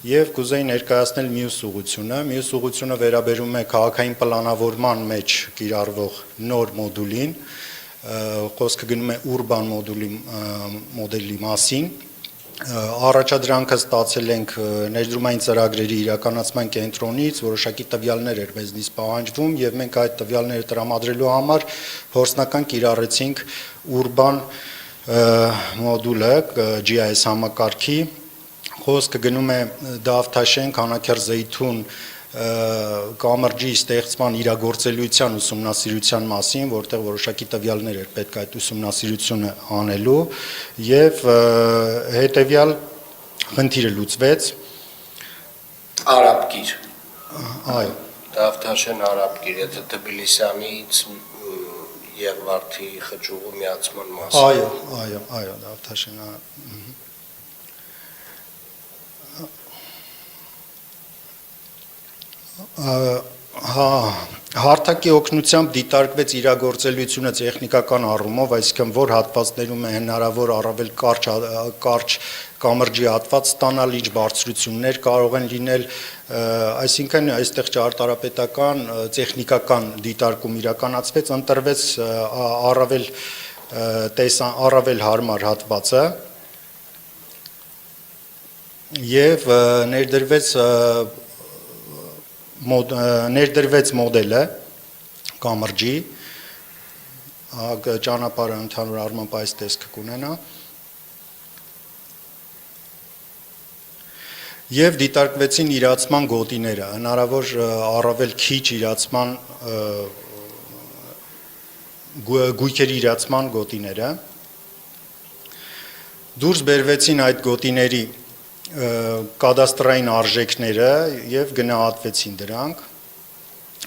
եւ կուզեի ներկայացնել մյուս ուղղությունը վերաբերում է քաղաքային պլանավորման մեջ կիրառվող նոր մոդուլին, խոսքը գնում է ուրբան մոդելի մասին, առաջադրանքը ստացել ենք ներդրումային ծրագրերի իրականացման կենտրոնից, որոշակի տվյալներ էր մեզնից պահանջվում եւ մենք այդ տվյալները տրամադրելու համար փորձնական կիրառեցինք ուրբան մոդուլը GIS համակարգի, խոսքը գնում է Դավթաշեն, Քանաքեռ, Զեյթուն կամրջի ստեղծման իրագործելիության ուսումնասիրության մասին, որտեղ որոշակի տվյալներ էր պետք այդ ուսումնասիրությունը անելու եւ հետեւյալ խնդիրը լուծվեց։ Արաբկիր։ Այո։ Դավթաշեն Արաբկիր, եթե Թբիլիսյանից Եղվարդի խճուղու միացման մասին։ Այո, Դավթաշեն հարթակի օգնությամբ դիտարկվեց իրագործելիությունը տեխնիկական առումով, այսինքն որ հատվածներում է հնարավոր առավել կարճ կամրջի հատված ստանալ, ինչ բարձրություններ կարող են լինել, այսինքն այստեղ ճարտարապետական տեխնիկական դիտարկում իրականացվեց, ընտրվեց առավել հարմար հատվածը եւ ներդրվեց մոդելը կամրջի, ճանապարհը ընդհանուր առմամբ այս տեսքը կունենա եւ դիտարկվեցին իրացման գոտիները, հնարավոր առավել քիչ իրացման գույքերի իրացման գոտիները, դուրս բերվեցին այդ գոտիների կադաստրային արժեքները եւ գնահատվեցին դրանք,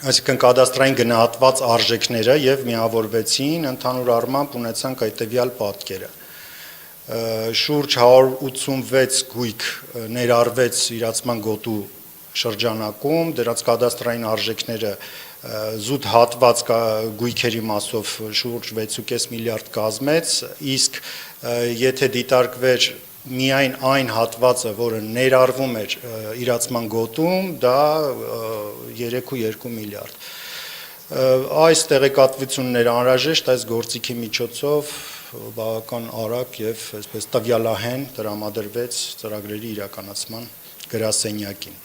այսինքն կադաստրային գնահատված արժեքները եւ միավորվեցին, ընդհանուր առմամբ ունեցանք այդտեղյալ պատկերը։ Շուրջ 186 գույք ներառվեց իրացման գոտու շրջանակում, դրանց կադաստրային արժեքները զուտ հատված գույքերի մասով շուրջ 6.5 միլիարդ կազմեց, իսկ եթե դիտարկվեր միայն այն հատվածը, որը ներառվում էր իրացման գոտում, դա 3.2 միլիարդ։ Այս տեղեկատվությունները անհրաժեշտ այս գործիքի միջոցով բավական արագ եւ այսպես տվյալահեն տրամադրվեց ծրագրերի իրականացման գրասենյակին։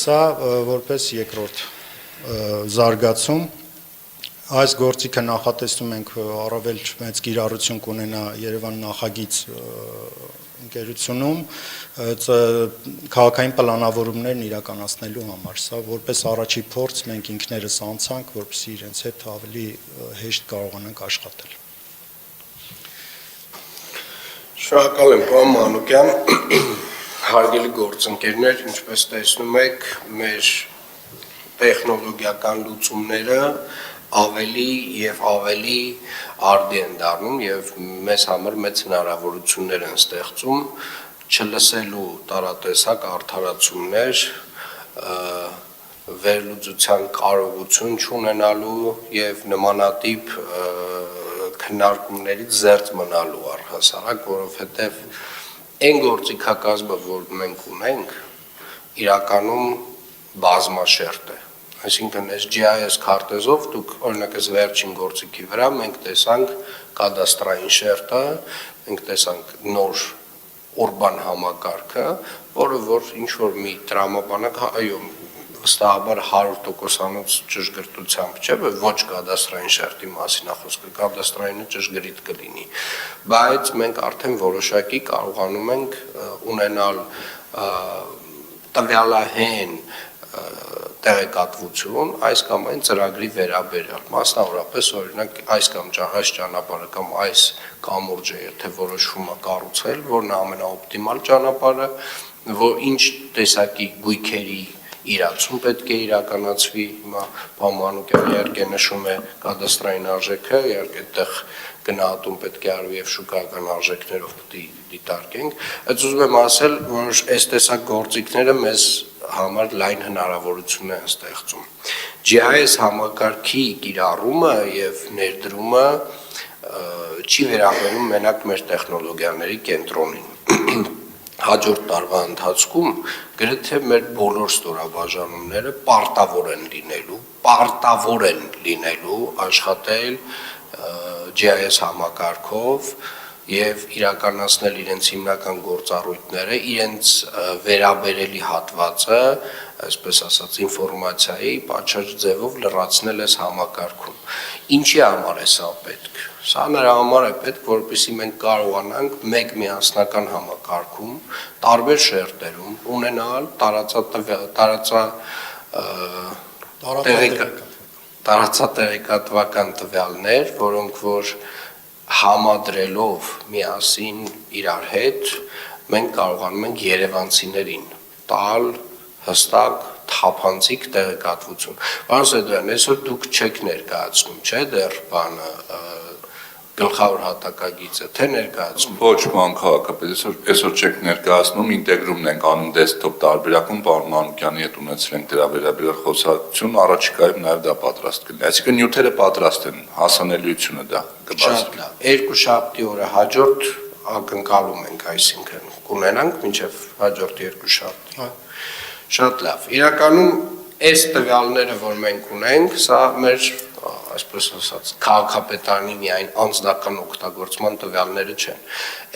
Սա որպես երկրորդ զարգացում այս գործիքը նախատեսում ենք առավել մեծ կիրառություն կունենա Երևան նախագիծ ընկերությունում քաղաքային պլանավորումներն իրականացնելու համար։ Սա որպես առաջի փորձ մենք ինքներս անցանք, որպեսզի իրենց հետ ավելի հեշտ կարողանանք աշխատել։ Շնորհակալ եմ, պարոն Մանուկյան, հարգելի գործընկերներ, ինչպես տեսնում եք, մեր տեխնոլոգիական լուծումները ավելի եւ ավելի արդի են դառնում եւ մեզ համար մեծ հնարավորություններ են ստեղծում չլսելու տարատեսակ արդարացումներ, վերլուծության կարողություն չունենալու եւ նմանատիպ քննարկումներից զերծ մնալու առհասարակ, որովհետեւ այն գործիքակազմը, որ մենք ունենք, իրականում բազմաշերտ է։ Այսինքն այս GIS քարտեզով դուք օրինակ այս վերջին գործիքի վրա մենք տեսանք կադաստրային շերտը, մենք տեսանք նոր ուրբան համակարգը, որը որ ինչ որ մի տրամաբանակ այո վստահաբար 100%-անոց ճշգրտությամբ չէ, ոչ կադաստրային շերտի մասին է խոսքը, կադաստրայինը ճշգրիտ կլինի, բայց մենք արդեն որոշակի կարողանում ենք ունենալ տվյալահեն տեղեկատվություն այս կամ այն ծրագրի վերաբերյալ, մասնավորապես օրինակ այս կամ այս ճանապարհը կամ այս կամուրջը եթե որոշվում է կառուցել, որն է ամենաօպտիմալ ճանապարհը, որ ինչ տեսակի գույքերի իրացում պետք է իրականացվի, հիմա պարոն Մանուկյանը իհարկե նշում է կադաստրային արժեքը, իհարկե այդտեղ գնահատում պետք է արվի եւ շուկայական արժեքներով պետք է դիտարկենք, բայց ուզում եմ ասել, որ այս տեսակ գործիքները մեզ համար լայն հնարավորություն են ստեղծում։ GIS համակարգի կիրառումը եւ ներդրումը չի վերաբերում մենակ մեր տեխնոլոգիաների կենտրոնին։ Հաջորդ տարվա ընթացքում գրեթե մեր բոլոր ստորաբաժանումները պարտավոր են լինելու աշխատել GIS համակարգով եւ իրականացնել իրենց հիմնական գործառույթները, իրենց վերաբերելի հատվածը, այսպես ասած, ինֆորմացիայի պատշաճ ձևով լրացնել այս համակարգում։ Ինչի համար է սա պետք։ Սա նրա համար է պետք, որպեսզի մենք կարողանանք մեկ միասնական համակարգում, տարբեր շերտերում ունենալ տարածատեղեկատվական տվյալներ, որոնք որ համադրելով միասին իրար հետ մենք կարողանում ենք երևանցիներին տալ հստակ թափանցիկ տեղեկատվություն։ Պարոն Սեդոյան, այսօր դուք չեք ներկայացնում, չէ՞, դեռ բանը գլխավոր հատակագիծը, թե ներկայացնում։ Ոչ, պարոն քաղաքապետ, այսօր չեք ներկայացնում, ինտեգրումն ենք անում դեսքթոփ տարբերակում, պարոն Մանուկյանի հետ ունեցել ենք դրա վերաբերյալ խոսակցություն, առաջիկայում նաև դա պատրաստ կլինի։ Այսինքն նյութերը պատրաստ են, հասանելիությունը դա կբացվի։ Երկուշաբթի օրը հաջորդ ակնկալում ենք, այսինքն կունենանք մինչև հաջորդ երկուշաբթի։ Շատ լավ։ Իրականում այս տվյալները, որ մենք ունենք, սա մեր այսպես ասած, քաղաքապետարանի միայն անձնական օգտագործման տվյալները չեն։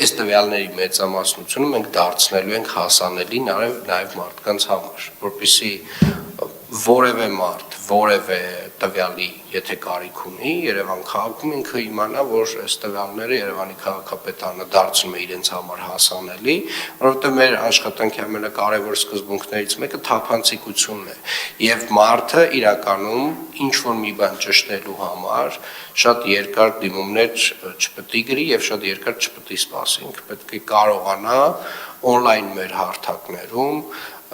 Այս տվյալների մեծամասնությունը մենք դարձնելու ենք հասանելի նաև մարդկանց համար, որպեսզի որևէ մարդ, որևէ տվյալի, եթե կարիք ունի, Երևան քաղաքում ինքը իմանա, որ այս տվյալները Երևանի քաղաքապետարանը դարձնում է իրենց համար հասանելի, որովհետև մեր աշխատանքի ամենակարևոր սկզբունքներից մեկը թափանցիկությունն է, եւ մարդը իրականում ինչ որ մի բան ճշտելու համար շատ երկար դիմումներ չպետք է գրի եւ շատ երկար չպետք է սպասի, ինքը պետք է կարողանա on-line մեր հարթակներում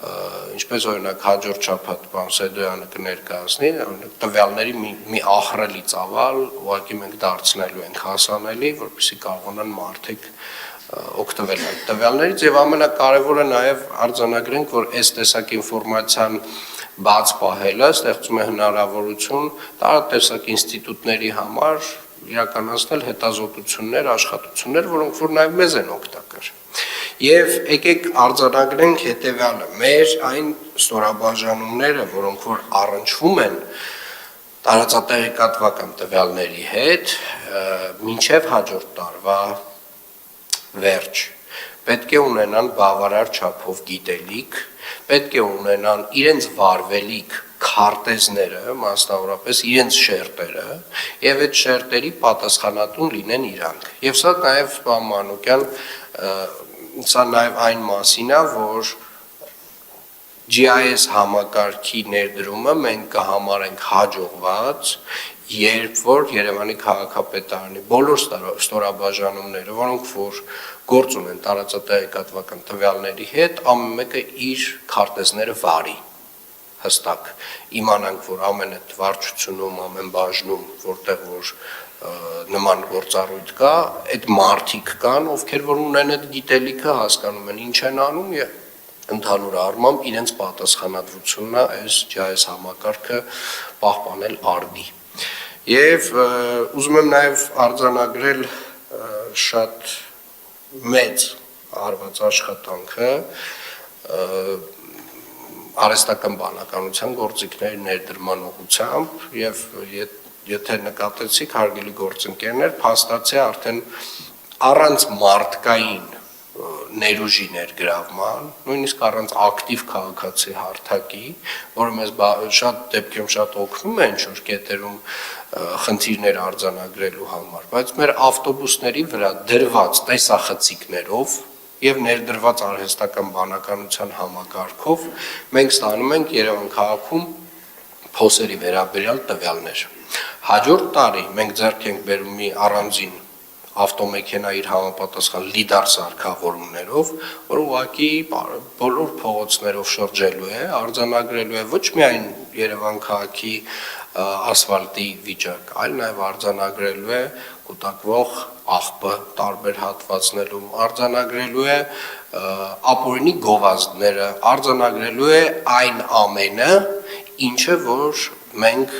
ինչպես օրինակ հաջորդ շաբաթ պարոն Սեդոյանը կներկայացնի, օրինակ տվյալների մի ահռելի ծավալ ուղղակի մենք դարձնելու ենք հասանելի, որպեսզի կարողանան մարդիկ օգտվել այդ տվյալներից եւ ամենակարևորը նաեւ արձանագրենք, որ այս տեսակ ինֆորմացիան բաց պահելը ստեղծում է հնարավորություն տարատեսակ ինստիտուտների համար իրականացնել հետազոտություններ, աշխատություններ, որոնք որ նաեւ մեզ են օգտակար։ Եվ եկեք արձանագրենք հետևյալը. մեր այն ստորաբաժանումները, որոնք որ առնչվում են տարածատեղեկատվական տվյալների հետ, մինչև հաջորդ տարվա վերջ, պետք է ունենան բավարար չափով գիտելիք, պետք է ունենան իրենց վարվելիք քարտեզները, մասնավորապես իրենց շերտերը, եւ այդ շերտերի պատասխանատուն լինեն իրանք։ Եվ սա նաեւ պարոն Մանուկյան սա նաև այն մասին է, որ GIS համակարգի ներդրումը մենք կհամարենք հաջողված, երբ որ Երևանի քաղաքապետարանի բոլոր ստորաբաժանումները, որոնք որ գործ ունեն տարածատեղեկատվական տվյալների հետ, ամեն մեկը իր քարտեզները վարի հստակ, իմանանք, որ ամեն այդ վարչությունում, ամեն բաժնում, որտեղ որ նման գործառույթ կա, այդ մարդիկ կան, ովքեր որ ունեն այդ գիտելիքը, հասկանում են ինչ են անում եւ ընդհանուր առմամբ իրենց պատասխանատվությունն է այս GIS համակարգը պահպանել արդի։ Եվ ուզում եմ նաեւ արձանագրել շատ մեծ արված աշխատանքը արհեստական բանականության գործիքների ներդրման ուղղությամբ եւ եթե նկատեցիք հարգելի գործընկերներ, փաստացի արդեն առանց մարդկային ներուժի ներգրավման, նույնիսկ առանց ակտիվ քաղաքացի հարթակի, որը մեզ շատ դեպքերում շատ օգնում է ինչ-որ կետերում խնդիրներ արձանագրելու համար, բայց մեր ավտոբուսների վրա դրված տեսախցիկներով եւ ներդրված արհեստական բանականության համակարգով մենք ստանում ենք Երևան քաղաքում փոսերի վերաբերյալ տվյալներ։ Հաջորդ տարի մենք ձեռք ենք բերում մի առանձին ավտոմեքենա իր համապատասխան լիդար սարքավորումներով, որ ուղղակի բոլոր փողոցներով շրջելու է, արձանագրելու է ոչ միայն Երևան քաղաքի ասֆալտի վիճակ, այլ նաև արձանագրելու է կուտակվող աղբը տարբեր հատվածներում, արձանագրելու է ապօրինի գովազդները, արձանագրելու է այն ամենը, ինչը որ մենք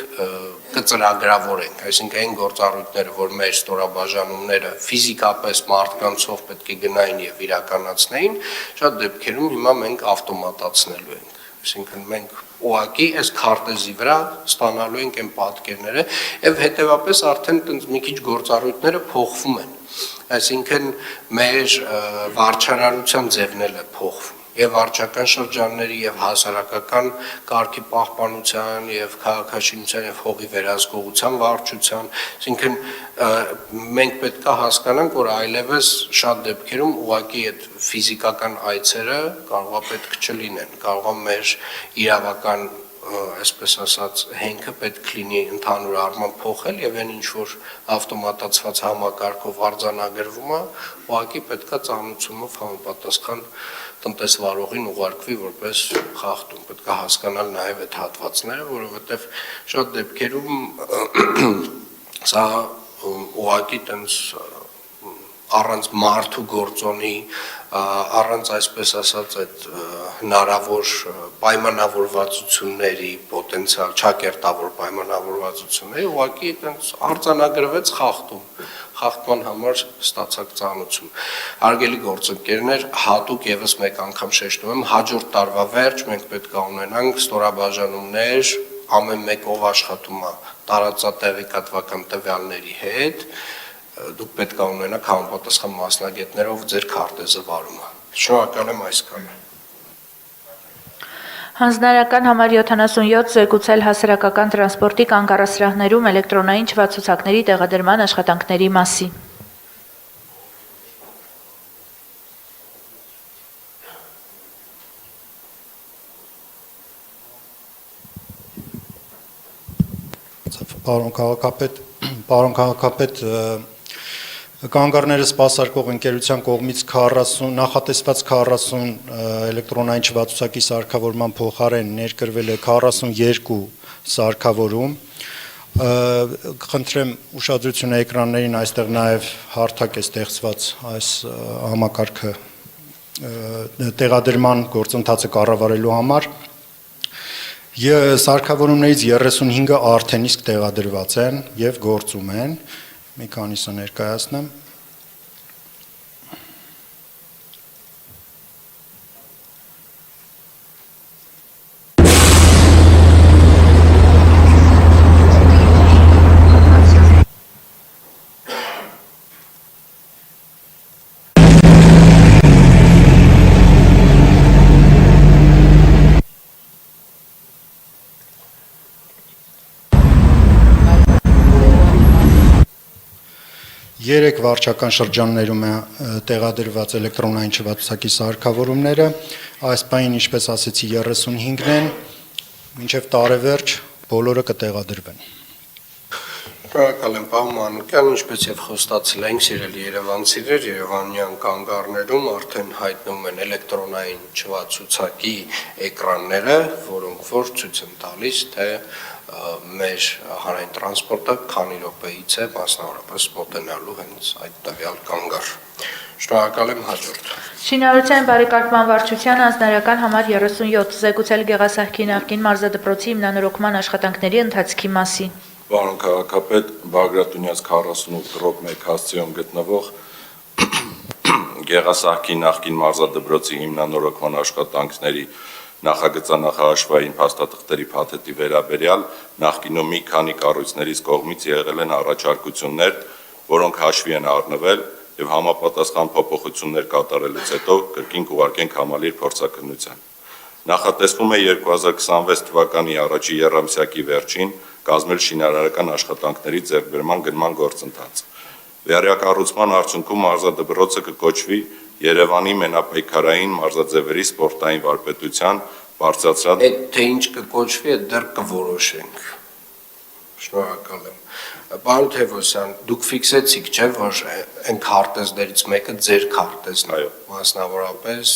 կծրագրավորենք, այսինքն այն գործառույթները, որ մեր ստորաբաժանումները ֆիզիկապես մարդկանցով պետք է գնային եւ իրականացնեին, շատ դեպքերում հիմա մենք ավտոմատացնելու ենք։ Այսինքն մենք ուղղակի այս քարտեզի վրա ստանալու ենք այն պատկերները եւ հետեւապես արդեն տենց մի քիչ գործառույթները փոխվում են։ Այսինքն մեր վարչարարության ձևն է փոխվում եւ վարչական շրջանների եւ հասարակական կարգի պահպանության եւ քաղաքաշինության եւ հողի վերահսկողության վարչության, այսինքն մենք պետք է հասկանանք, որ այլևս շատ դեպքերում ուղղակի այդ ֆիզիկական այցերը կարող է պետք չլինեն, կարող է մեր իրավական այսպես ասած հենքը պետք լինի ընդհանուր առմամբ փոխել եւ այն ինչ որ ավտոմատացված համակարգով արձանագրվում է, ուղղակի պետք է ծանուցումով համապատասխան տնտեսվարողին ուղարկվի որպես խախտում, պետք է հասկանալ նաև այդ հատվածները, որովհետև շատ դեպքերում սա ուղղակի տենց առանց մարդու գործոնի, առանց այսպես ասած այդ հնարավոր պայմանավորվածությունների, պոտենցիալ չակերտավոր պայմանավորվածությունների, ուղղակի այտենց արձանագրվեց խախտման համար ստացակ ծանուցում։ Հարգելի գործընկերներ, հատուկ եւս մեկ անգամ շեշտում եմ, հաջորդ տարվա վերջ մենք պետք է ունենանք ստորաբաժանումներ, ամեն մեկ ով աշխատում է տարածատեղեկատվական տվյալների հետ, դուք պետք է ունենաք համապատասխան մասնագետներով ձեր քարտեզը վարումը։ Շնորհակալ եմ այսքանը։ Հանձնարարական համար 77 զեկուցել հասարակական տրանսպորտի կանգառասրահներում էլեկտրոնային չվացուցակների տեղադրման աշխատանքների մասին։ Պարոն քաղաքապետ, կանգառները սպասարկող ընկերության կողմից 40 նախատեսված 40 էլեկտրոնային չվացուցակի սարքավորման փոխարեն ներկրվել է 42 սարքավորում։ Խնդրեմ ուշադրությունը էկրաններին, այստեղ նաև հարթակ է ստեղծված այս համակարգը տեղադրման գործընթացը կառավարելու համար։ Սարքավորումներից 35-ը արդեն իսկ տեղադրված են եւ գործում են։ Մի քանիսը ներկայացնեմ։ Երեք վարչական շրջաններում է տեղադրված էլեկտրոնային չվացուցակի սարքավորումները, այս պահին, ինչպես ասեցի, 35-ն են, մինչև տարեվերջ բոլորը կտեղադրվեն։ Շնորհակալ եմ, պարոն Մանուկյան, ինչպես եւ խոստացել ենք, սիրելի երևանցիներ, Երևանյան կանգառներում արդեն հայտնվում են էլեկտրոնային չվացուցակի էկրանները, որոնք որ ցույց են տալիս, թե մեր հանրային տրանսպորտը քանի րոպեից է մասնավորապես մոտենալու հենց այդ տվյալ կանգառ։ Շնորհակալ եմ, հաջորդ։ Շինարարության բարեկարգման վարչության հանձնարարական համար 37 զեկուցել Գեղասահքի նախկին մարզադպրոցի հիմնանորոգման աշխատանքների ընթացքի մասին։ Պարոն քաղաքապետ, Բագրատունյաց 48/1 հասցեում գտնվող Գեղասահքի նախկին մարզադպրոցի հիմնանորոգման աշխատանքների նախագծանախահաշվային փաստաթղթերի փաթեթի վերաբերյալ նախկինում մի քանի կառույցներից կողմից եղել են առաջարկություններ, որոնք հաշվի են առնվել եւ համապատասխան փոփոխություններ կատարելուց հետո կրկին կուղարկենք համալիր փորձաքննության։ Նախատեսվում է 2026 թվականի առաջի եռամսյակի վերջին կազմել շինարարական աշխատանքների ձեռքբերման գնման գործընթաց։ Վերակառուցման արդյունքում մարզադպրոցը կկոչվի Երևանի մենապայքարային մարզաձևերի սպորտային վարպետության բարձրացրած Թե ինչ կկոչվի, դեռ կորոշենք։ Շնորհակալ եմ։ Պարոն Թևոսյան, դուք ֆիքսեցիք, չէ՞, որ այն քարտեզներից մեկը ձեր քարտեզն է, մասնավորապես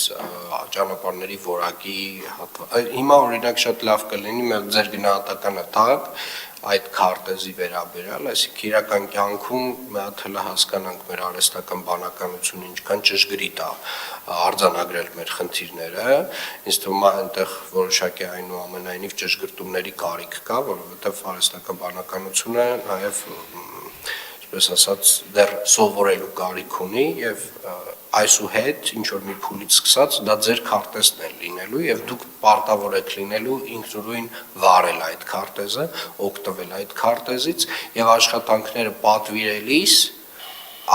ճանապարհների որակի հատված։ Հիմա օրինակ շատ լավ կլինի, մեր ձեր գնահատականը տակ այդ քարտեզի վերաբերյալ, այսինքն իրական կյանքում մի հատ հələ հասկանանք մեր արհեստական բանականությունը ինչքան ճշգրիտ է արձանագրել մեր խնդիրները, ինձ թվում է այնտեղ որոշակի այնուամենայնիվ ճշգրտումների կարիք կա, որովհետև արհեստական բանականությունը նաև այսպես ասած դեռ սովորելու կարիք ունի եւ այսուհետ ինչ որ մի փուլից սկսած դա ձեր քարտեզն է լինելու եւ դուք պարտավոր եք լինելու ինքնուրույն վարել այդ քարտեզը, օգտվել այդ քարտեզից եւ աշխատանքները պատվիրելիս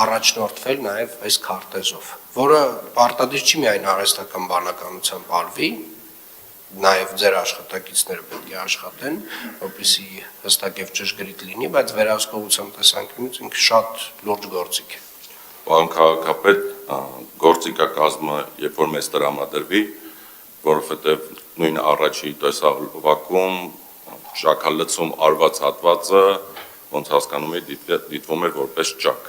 առաջնորդվել նաեւ այս քարտեզով, որը պարտադիր չի միայն արհեստական բանականության բարվի, նաև ձեր աշխատակիցները պետք է աշխատեն, որպեսզի հստակ եւ ճշգրիտ լինի, բայց վերահսկողության տեսանկյունից ինքը շատ լուրջ գործիք է։ Պարոն քաղաքապետ, գործիքակազմը երբ որ մեզ տրամադրվի, որովհետեւ նույն առաջի տեսահոլովակում շաքալցում արված հատվածը ոնց հասկանում եք դիտվում էր որպես ճակ։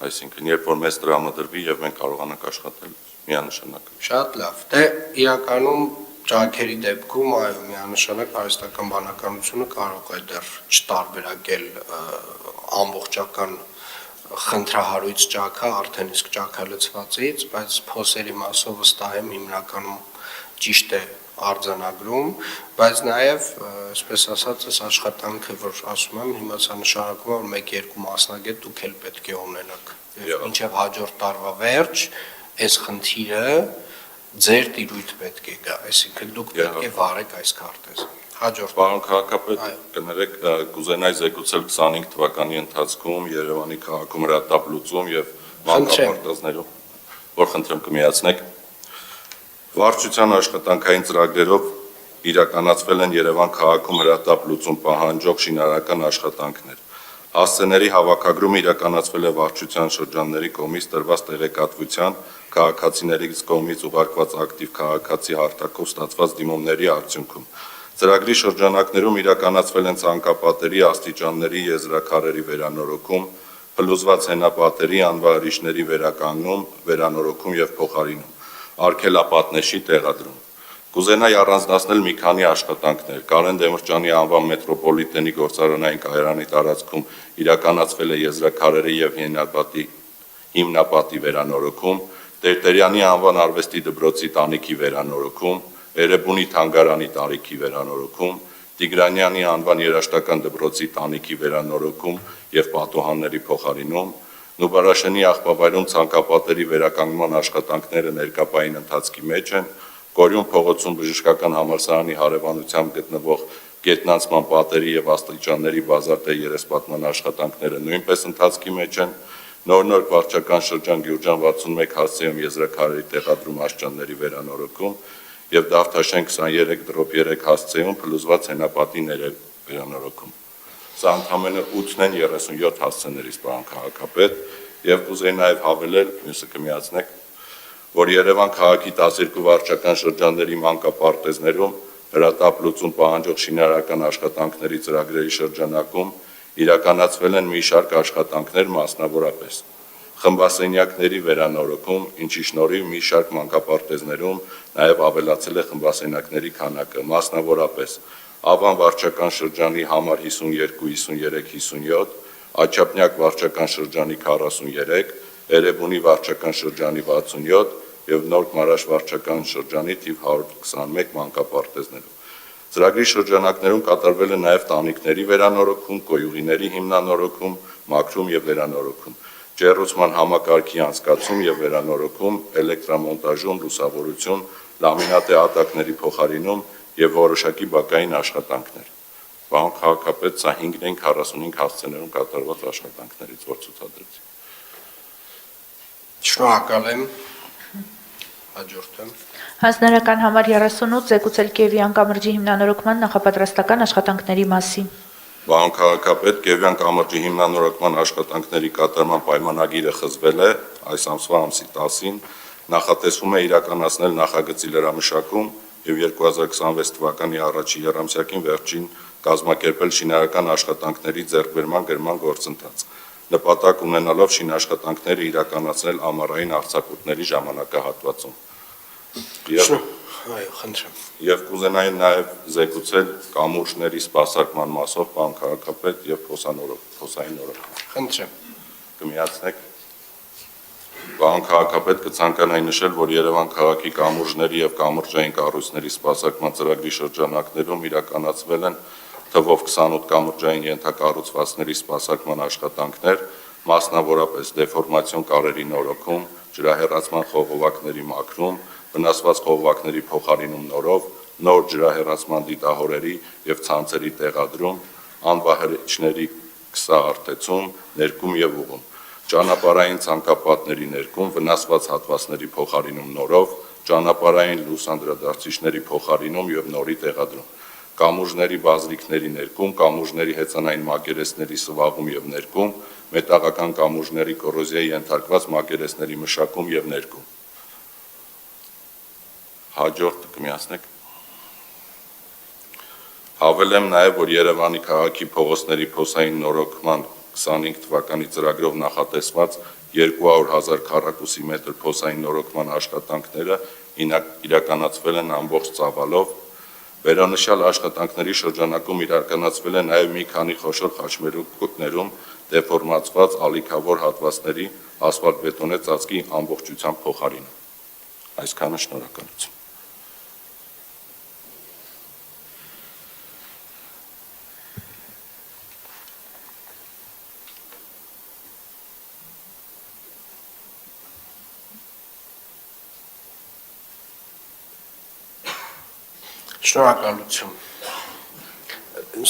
Այսինքն երբ որ մեզ տրամադրվի եւ մենք կարողանանք աշխատել միանշանակ։ Շատ լավ։ Դե իրականում ճաքերի դեպքում այո միանշանակ արհեստական բանականությունը կարող է դեռ չտարբերակել ամբողջական խնդրահարույց ճաքը արդեն իսկ ճաքալցվածից, բայց փոսերի մասով վստահ եմ հիմնականում ճիշտ է արձանագրում, բայց նաև այսպես ասած այս աշխատանքը որ ասում եմ հիմա սա նշանակում է որ 1-2 մասնագետ դուք էլ պետք է ունենաք։ Մինչև հաջորդ տարվա վերջ այս խնդիրը ձեր տիրույթ պետք է գա, այսինքն դուք պետք է վարեք այս քարտեզը։ Հաջորդ Պարոն քաղաքապետ, կներեք կուզենայի զեկուցել 25 թվականի ընթացքում Երևանի քաղաքում հրատապ լուծում եւ մանկապարտեզներով, որ խնդրեմ կմիացնեք։ Վարչության աշխատանքային ծրագրերով իրականացվել են Երևան քաղաքում հրատապ լուծում պահանջող շինարարական աշխատանքներ։ Հասցեների հավաքագրումը իրականացվել է վարչության շրջանների կողմից տրված տեղեկատվության, քաղաքացիներից կողմից ուղարկված ակտիվ քաղաքացի հարթակով ստացված դիմումների արդյունքում։ Ծրագրի շրջանակներում իրականացվել են ցանկապատերի աստիճանների եզրաքարերի վերանորոգում, փլուզված հենապատերի անվարիշների վերականգնում, վերանորոգում եւ փոխարինում, արգելապատնեշի տեղադրում։ Կուզենայի առանձնացնել մի քանի աշխատանքներ։ Կարեն Դեմիրճյանի անվան մետրոպոլիտենի գործարանային կայարանի տարածքում իրականացվել է եզրաքարերի եւ հիմնապատի վերանորոգում, Տերտերյանի անվան արվեստի դպրոցի տանիքի վերանորոգում, Էրեբունի թանգարանի տարիքի վերանորոգում, Տիգրանյանի անվան երաժշտական դպրոցի տանիքի վերանորոգում եւ պատուհանների փոխարինում, Նուբարաշենի աղբավայրում ցանկապատերի վերականգնման աշխատանքները ներկապային ընթացքի մեջ են, Գորյուն փողոցում բժշկական համալսարանի հարևանությամբ գտնվող գետնանցման պատերի եւ աստիճանների բազալտե երեսպատման աշխատանքները նույնպես ընթացքի մեջ են, Նոր վարչական շրջան Գյուրջան 61 հասցեում եզրաքարերի տեղադրում աշճանների վերանորոգում եւ Դավթաշեն 23/3 հասցեում փլուզված հենապատի վերանորոգում։ Սա ընդամենը 8-ն են 37 հասցեներից, պարոն քաղաքապետ, եւ կուզեի նաեւ հավելել, մյուսը կմիացնեք, որ Երևան քաղաքի 12 վարչական շրջանների մանկապարտեզներում հրատապ լուծում պահանջող շինարարական աշխատանքների ծրագրերի շրջանակում իրականացվել են մի շարք աշխատանքներ մասնավորապես խմբասենյակների վերանորոգում, ինչի շնորհիվ մի շարք մանկապարտեզներում նաև ավելացել է խմբասենյակների քանակը, մասնավորապես Ավան վարչական շրջանի համար 52, 53, 57, Աչափնյակ վարչական շրջանի 43, Էրեբունի վարչական շրջանի 67 եւ Նոր Մարաշ վարչական շրջանի թիվ 121 մանկապարտեզներում։ Ծրագրի շրջանակներում կատարվել է նաև տանիքների վերանորոգում, կոյուղիների հիմնանորոգում, մաքրում եւ վերանորոգում, ջեռուցման համակարգի անցկացում եւ վերանորոգում, էլեկտրամոնտաժում, լուսավորություն, լամինատե հատակների փոխարինում եւ որոշակի բակային աշխատանքներ։ Պարոն քաղաքապետ, սա 5-ին 45 հասցեներում կատարված աշխատանքներից որ ցուցադրեցի։ Շնորհակալ եմ։ Հաջորդը։ Հանձնարարական համար 38 զեկուցել Կիևյան կամրջի հիմնանորոգման նախապատրաստական աշխատանքների մասին։ Պարոն քաղաքապետ, Կիևյան կամրջի հիմնանորոգման աշխատանքների կատարման պայմանագիրը խզվել է այս ամսվա ամսի 10-ին, նախատեսվում է իրականացնել նախագծի լրամշակում եւ 2026 թվականի առաջին եռամսյակին վերջին կազմակերպել շինարարական աշխատանքների ձեռքբերման գրման գործընթաց, նպատակ ունենալով շինաշխատանքները իրականացնել ամառային արձակուրդների ժամանակահատվածում։ Այո, խնդրեմ։ Եվ կուզենայի նաև զեկուցել կամուրջների սպասարկման մասով պարոն քաղաքապետ եւ փոսային նորոգում։ Խնդրեմ։ Կմիացնեք։ Պարոն քաղաքապետ, կցանկանայի նշել, որ Երևան քաղաքի կամուրջների եւ կամուրջային կառույցների սպասարկման ծրագրի շրջանակներում իրականացվել են թվով 28 կամուրջային ենթակառուցվածքների սպասարկման աշխատանքներ, մասնավորապես դեֆորմացիոն կարերի նորոգում, ջրահեռացման խողովակների մաքրում, վնասված խողովակների փոխարինում նորով, նոր ջրահեռացման դիտահորերի եւ ցանցերի տեղադրում, անվահրիչների քսաարթեցում, ներկում եւ ուղղում, ճանապարհային ցանկապատների ներկում, վնասված հատվածների փոխարինում նորով, ճանապարհային լուսանդրադարձիչների փոխարինում եւ նորի տեղադրում, կամուրջների բազրիկների ներկում, կամուրջների հեծանային մակերեսների սվաղում եւ ներկում, մետաղական կամուրջների կոռոզիայի ենթարկված մակերեսների մշակում եւ ներկում։ Հաջորդ կմիացնեք։ Հավելեմ նաև, որ Երևանի քաղաքի փողոցների փոսային նորոգման 25 թվականի ծրագրով նախատեսված 200,000 քառակուսի մետր փոսային նորոգման աշխատանքները իրականացվել են ամբողջ ծավալով։ Վերանշյալ աշխատանքների շրջանակում իրականացվել է նաև մի քանի խոշոր խաչմերուկներում դեֆորմացված ալիքավոր հատվածների ասֆալտբետոնե ծածկի ամբողջությամբ փոխարինում։ Այսքանը, շնորհակալություն։ Շնորհակալություն։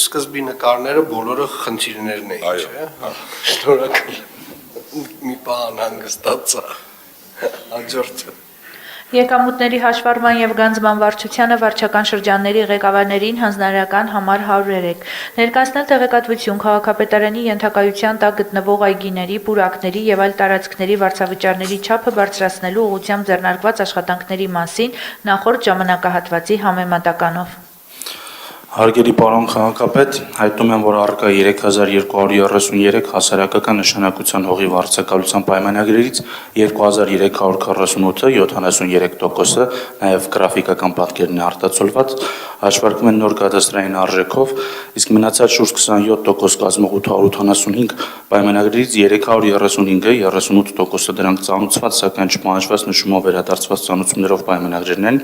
Սկզբի նկարները բոլորը խնդիրներն էին, Այո։ չէ՞։ Շնորհակալ եմ։ Մի բան հանգստացա։ Հաջորդը։ Եկամուտների հաշվառման եւ գանձման վարչությանը վարչական շրջանների ղեկավարներին հանձնարարական համար 103 ներկայացնել տեղեկատվություն քաղաքապետարանի ենթակայության տակ գտնվող այգիների, պուրակների եւ այլ տարածքների վարձավճարների չափը բարձրացնելու ուղղությամբ ձեռնարկված աշխատանքների մասին նախորդ ժամանակահատվածի համեմատականով։ Հարգելի պարոն քաղաքապետ, հայտնում եմ, որ առկա 3233 հասարակական նշանակության հողի վարձակալության պայմանագրերից 2348-ը 73%-ը, նաև գրաֆիկական պատկերն է արտացոլված, հաշվարկվում են նոր կադաստրային արժեքով, իսկ մնացած շուրջ 27% կազմող 885 պայմանագրերից 335-ը 38%-ը դրանք ծանուցված, սակայն չպահանջված նշումով վերադարձված ծանուցումներով պայմանագրերն են,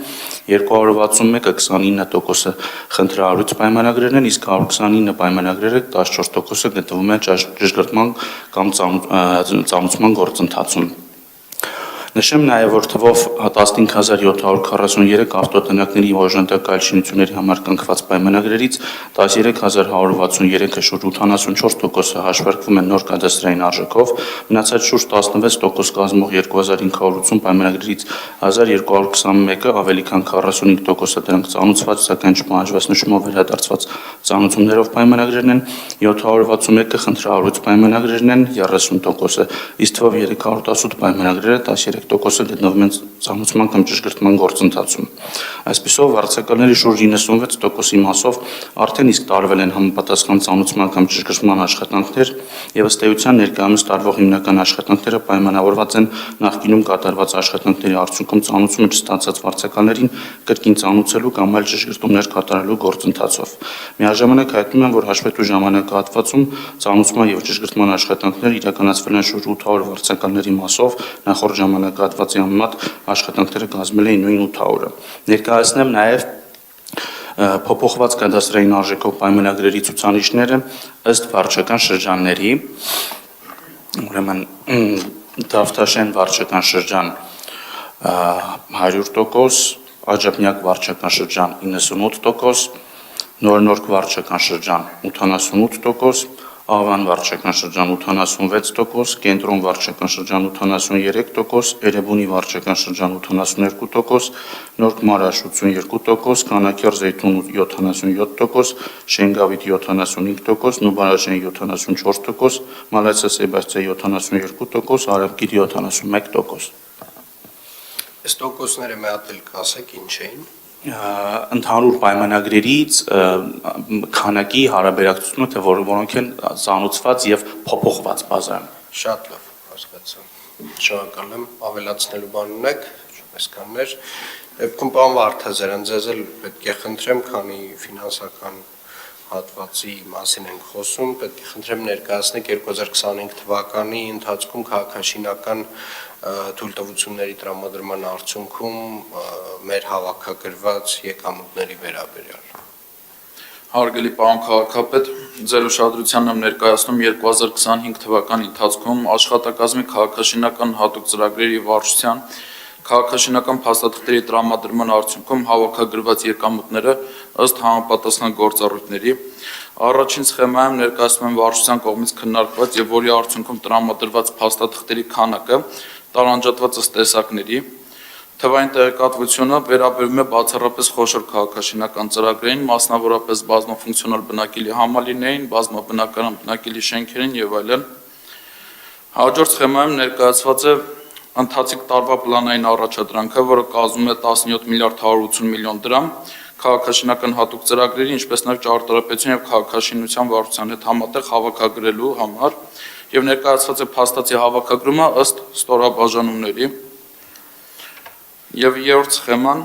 261-ը 29%-ը խնդրահարույց պայմանագրերն են, իսկ 129 պայմանագրերը 14%-ը գտնվում են ճշգրտման կամ ծանուցման գործընթացում։ Նշեմ նաև, որ թվով 15743 ավտոտնակների օժանդակայլ շինությունների համար կնքված պայմանագրերից 13163-ը շուրջ 84%-ը հաշվարկվում են նոր կադաստրային արժեքով, մնացած շուրջ 16% կազմող 2580 պայմանագրերից 1221-ը ավելի քան 45%-ը դրանք ծանուցված, սակայն չպահանջված նշումով վերադարձված ծանուցումներով պայմանագրերն են, 761-ը խնդրահարույց պայմանագրերն են 30%-ը, իսկ թվով 318 պայմանագրերը 13% գտնվում են ծանուցման կամ ճշգրտման գործընթացում։ Այսպիսով, վարձակալների շուրջ 96%-ի մասով արդեն իսկ տարվել են համապատասխան ծանուցման կամ ճշգրտման աշխատանքներ, եւ ըստ էության ներկայումս տարվող հիմնական աշխատանքները պայմանավորված են նախկինում կատարված աշխատանքների արդյունքում ծանուցումը չստացած վարձակալներին կրկին ծանուցելու կամ այլ ճշգրտումներ կատարելու գործընթացով։ Միաժամանակ հայտնում եմ, որ հաշվետու ժամանակահատվածում ծանուցման եւ ճշգրտման աշխատանքները իրականացվել են շուրջ 800 վարձակալների մասով, նախորդ ժամանակահատվածի համեմատ աշխատանքները կազմել էին նույն 800-ը։ Ներկայացնեմ նաև փոփոխված կադաստրային արժեքով պայմանագրերի ցուցանիշները ըստ վարչական շրջանների, ուրեմն Դավթաշեն վարչական շրջան 100%, Աջափնյակ վարչական շրջան 98%, Նորնորք վարչական շրջան 88%, Ավան վարչական շրջան 86%, Կենտրոն վարչական շրջան 83%, Էրեբունի վարչական շրջան 82%, Նորք Մարաշ 82%, Քանաքեռ Զեյթուն 77%, Շենգավիթ 75%, Նուբարաշեն 74%, Մալացիա Սեբաստիա 72%, Արևկիր 71%։ Այս տոկոսները մի հատ էլ կասեք ինչ էին։ Ընդհանուր պայմանագրերից քանակի հարաբերակցությունը, թե որոնք են ծանոթված եւ փոփոխված բազայում։ Շատ լավ, հասկացա։ Շնորհակալ եմ, ավելացնելու բան ունեք, այսքաններ։ Դեպքում պարոն Վարդազարյան, ձեզ էլ պետք է խնդրեմ, քանի ֆինանսական հատվածի մասին ենք խոսում, պետք է խնդրեմ ներկայացնեք 2025 թվականի ընթացքում քաղաքաշինական թույլտվությունների տրամադրման արդյունքում մեր հավաքագրված եկամուտների վերաբերյալ։ Հարգելի պարոն քաղաքապետ, ձեր ուշադրությանն եմ ներկայացնում 2025 թվականի ընթացքում աշխատակազմի քաղաքաշինական հատուկ ծրագրերի վարչության քաղաքաշինական փաստաթղթերի տրամադրման արդյունքում հավաքագրված եկամուտները ըստ համապատասխան գործառույթների առաջին սխեմայում ներկայացնում են վարչության կողմից քննարկված եւ որի արդյունքում տրամադրված փաստաթղթերի քանակը տարանջատված ըստ տեսակների թվային տեղեկատվությունը վերաբերում է բացառապես խոշոր քաղաքաշինական ծրագրերին, մասնավորապես բազմաֆունկցիոնալ բնակելի համալիրներին, բազմաբնակարան բնակելի շենքերին եւ այլն։ Հաջորդ սխեմայում ներկայացված է ընթացիկ տարվա պլանային առաջադրանքը, որը կազմում է 17 միլիարդ 180 միլիոն դրամ, քաղաքաշինական հատուկ ծրագրերի, ինչպես նաև ճարտարապետության եւ քաղաքաշինության վարչության հետ համատեղ հավաքագրելու համար եւ ներկայացված է փաստացի հավաքագրումը ըստ ստորաբաժանումների։ Եվ երրորդ սխեման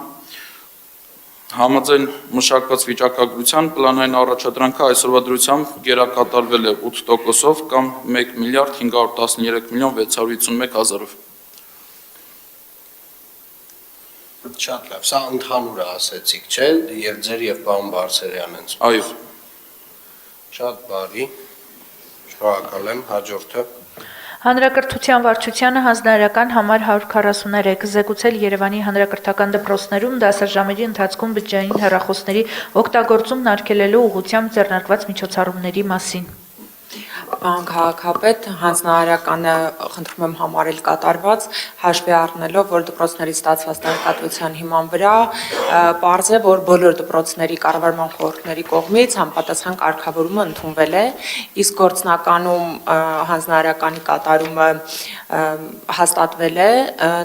համաձայն մշակված վիճակագրության պլանային առաջադրանքը այսօրվա դրությամբ գերակատարվել է 8%-ով կամ 1 միլիարդ 513 միլիոն 651 հազարով։ Շատ լավ, սա ընդհանուրը ասեցիք, չէ՞, եւ ձեր եւ պարոն Բարսեղյանենց։ Այո։ Շատ բարի։ Շնորհակալ եմ, հաջորդը։ Հանրակրթության վարչությանը հանձնարարական համար 143 զեկուցել Երևանի հանրակրթական դպրոցներում դասաժամերի ընթացքում բջջային հեռախոսների օգտագործումն արգելելու ուղղությամբ ձեռնարկված միջոցառումների մասին։ Պարոն քաղաքապետ, հանձնարարականը խնդրում եմ համարել կատարված, հաշվի առնելով, որ դպրոցների ստացված տեղեկատվության հիման վրա պարզ է, որ բոլոր դպրոցների կառավարման խորհուրդների կողմից համապատասխան կարգավորումը ընդունվել է, իսկ գործնականում հանձնարարականի կատարումը հաստատվել է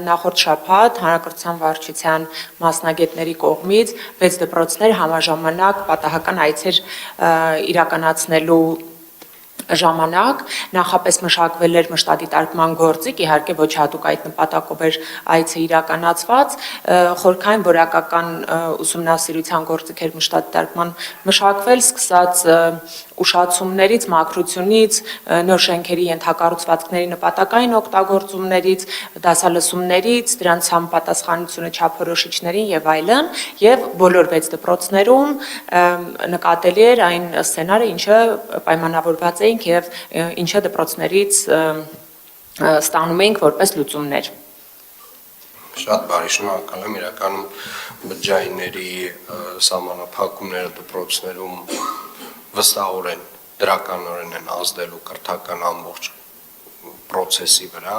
նախորդ շաբաթ հանրակրթության վարչության մասնագետների կողմից 6 դպրոցներ համաժամանակ պատահական այցեր իրականացնելու ժամանակ նախապես մշակվել էր մշտադիտարկման գործիք, իհարկե ոչ հատուկ այդ նպատակով էր այցը իրականացված, խորքային որակական ուսումնասիրության գործիք էր մշտադիտարկման մշակվել, սկսած ուշացումներից, մաքրությունից, նոր շենքերի ենթակառուցվածքների նպատակային օգտագործումներից, դասալսումներից, դրանց համապատասխանությունը չափորոշիչներին եւ այլն, եւ բոլոր 6 դպրոցներում նկատելի էր այն սցենարը, ինչը պայմանավորված է եւ ինչը դպրոցներից ստանում էինք որպես լուծումներ։ Շատ բարի, շնորհակալ եմ, իրականում բջջայինների սահմանափակումները դպրոցներում վստահորեն դրականորեն են ազդելու կրթական ամբողջ process-ի վրա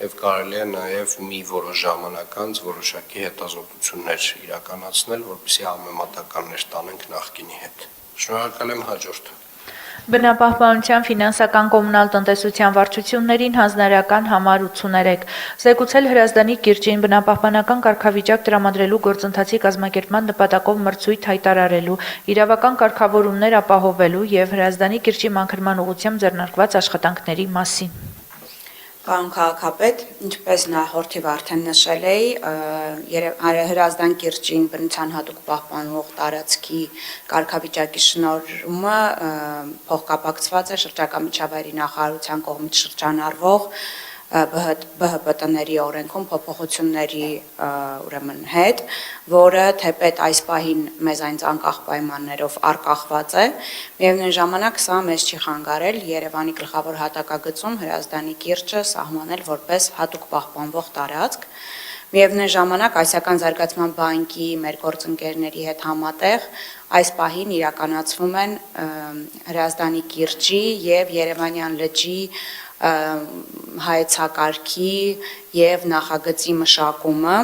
եւ կարելի է նաեւ մի որոշ ժամանակ անց որոշակի հետազոտություններ իրականացնել, որպեսզի համեմատականներ տանենք նախկինի հետ։ Շնորհակալ եմ, հաջորդը։ Բնապահպանության ֆինանսական կոմունալ տնտեսության վարչություններին հանձնարարական համար 83 զեկուցել Հրազդանի կիրճին բնապահպանական կարգավիճակ տրամադրելու գործընթացի կազմակերպման նպատակով մրցույթ հայտարարելու, իրավական կարգավորումներ ապահովելու եւ Հրազդանի կիրճի մաքրման ուղղությամբ ձեռնարկված աշխատանքների մասին։ Պարոն քաղաքապետ, ինչպես նախորդիվ արդեն նշել էի, Հրազդան կիրճին բնության հատուկ պահպանող տարածքի կարգավիճակի շնորհումը փոխկապակցված է շրջակա միջավայրի նախարարության կողմից շրջանառվող ԲՀՊՏ-ների օրենքում փոփոխությունների ուրեմն հետ, որը թեպետ այս պահին մեզ այն անկախ պայմաններով արկախված է, միևնույն ժամանակ սա մեզ չի խանգարել Երևանի գլխավոր հատակագծում Հրազդանի կիրճը սահմանել որպես հատուկ պահպանվող տարածք, Միևնույն ժամանակ Ասիական զարգացման բանկի մեր գործընկերների հետ համատեղ այս պահին իրականացվում են Հրազդանի կիրճի եւ Երևանյան լճի հայեցակարգի եւ նախագծի մշակումը,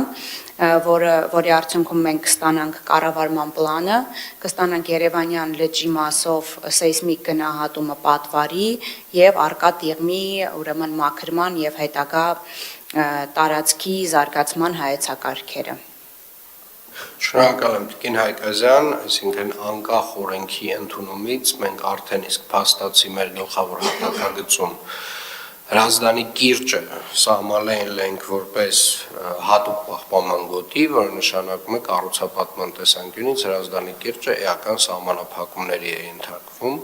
որի արդյունքում մենք կստանանք կառավարման պլանը, կստանանք Երևանյան լճի մասով սեյսմիկ գնահատումը պատվարի եւ արկա տիղմի ուրեմն մաքրման եւ հետագա տարածքի զարգացման հայեցակարգերը։ Շնորհակալ եմ Տիկին Հայկազյան, այսինքն անկախ օրենքի ընդունումից մենք արդեն իսկ փաստացի մեր գլխավոր հատակագծում Հրազդանի կիրճը սահմանել ենք որպես հատուկ պահպանման գոտի, որը նշանակում է կառուցապատման տեսանկյունից Հրազդանի կիրճը էական սահմանափակումների է ենթարկվում։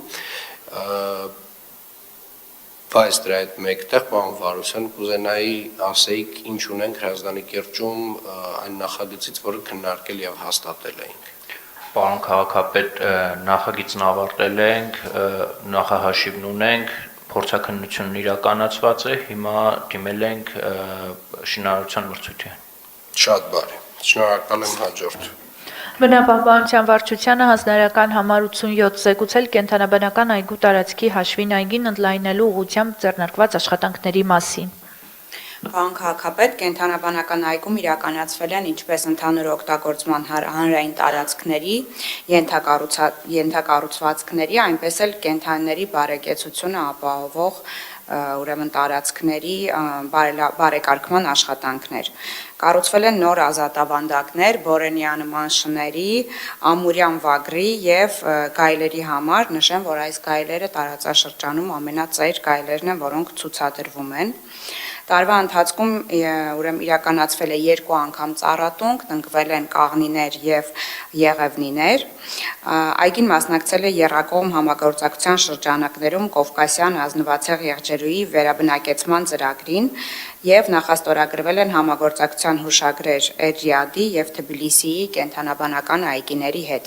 Բայց դրա հետ մեկտեղ պարոն Վարուսյան կուզենայի ասեիք ինչ ունենք Հրազդանի կիրճում այն նախագծից, որը քննարկել եւ հաստատել էինք։ Պարոն քաղաքապետ, նախագիծն ավարտել ենք, նախահաշիվն ունենք, փորձաքննությունն իրականացված է, հիմա դիմել ենք շինարարության մրցույթին։ Շատ բարի։ Շնորհակալ եմ, հաջորդ։ Բնապահպանության վարչությանը հանձնարարական համար 87 զեկուցել կենդանաբանական այգու տարածքի հաշվին այգին ընդլայնելու ուղղությամբ ձեռնարկված աշխատանքների մասին։ Պարոն քաղաքապետ, կենդանաբանական այգում իրականացվել են ինչպես ընդհանուր օգտագործման հանրային տարածքների, ենթակառուցվածքների, այնպես էլ կենդանիների բարեկեցությունը ապահովող ուրեմն տարածքների բարեկարգման աշխատանքներ։ Կառուցվել են նոր ազատավանդակներ բորենյանման շների, ամուրյան վագրի եւ գայլերի համար, նշեմ, որ այս գայլերը տարածաշրջանում ամենածայր գայլերն են, որոնք ցուցադրվում են։ Տարվա ընթացքում ուրեմն իրականացվել է 2 անգամ ծառատունք, տնկվել են կաղնիներ եւ եղևնիներ։ Այգին մասնակցել է եռակողմ համագործակցության շրջանակներում Կովկասյան ազնվացեղ եղջերուի վերաբնակեցման ծրագրին եւ նախաստորագրվել են համագործակցության հուշագրեր Էրիադի եւ Թբիլիսիի կենդանաբանական այգիների հետ։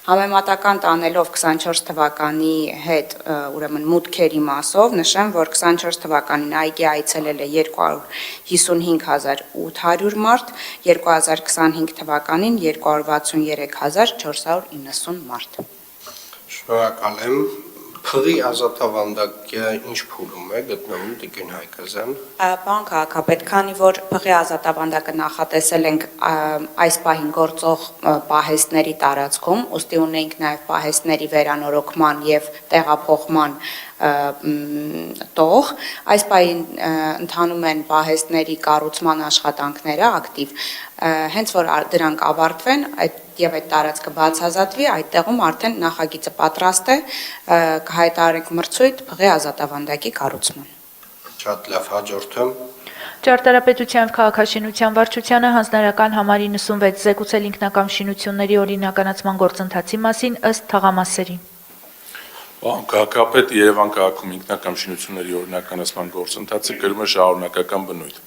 Համեմատական տանելով 24 թվականի հետ ուրեմն մուտքերի մասով, նշեմ, որ 24 թվականին այգի այցելել է 255,800 մարդ, 2025 թվականին 263,490 մարդ։ Շնորհակալ եմ։ Փղի ազատավանդակը ինչ փուլում է գտնվում Տիկին Հայկազյան։ Պարոն քաղաքապետ, քանի որ փղի ազատավանդակը նախատեսել ենք այս պահին գործող պահեստների տարածքում, ուստի ունենք նաև պահեստների վերանորոգման եւ տեղափոխման տող, այս պահին ընթանում են պահեստների կառուցման աշխատանքները ակտիվ, հենց որ դրանք ավարտվեն, եւ այդ տարածքը բացազատվի, այդտեղում արդեն նախագիծը պատրաստ է, կհայտարարենք մրցույթ փղի ազատավանդակի կառուցման։ Շատ լավ, հաջորդը։ Ճարտարապետության քաղաքաշինության վարչությանը հանձնարարական համար 96 զեկուցել ինքնակամ շինությունների օրինականացման գործընթացի մասին ըստ թղամասերի։ Պարոն քաղաքապետ, Երևան քաղաքում ինքնակամ շինությունների օրինականացման գործընթացը կրում է շարունակական բնույթ։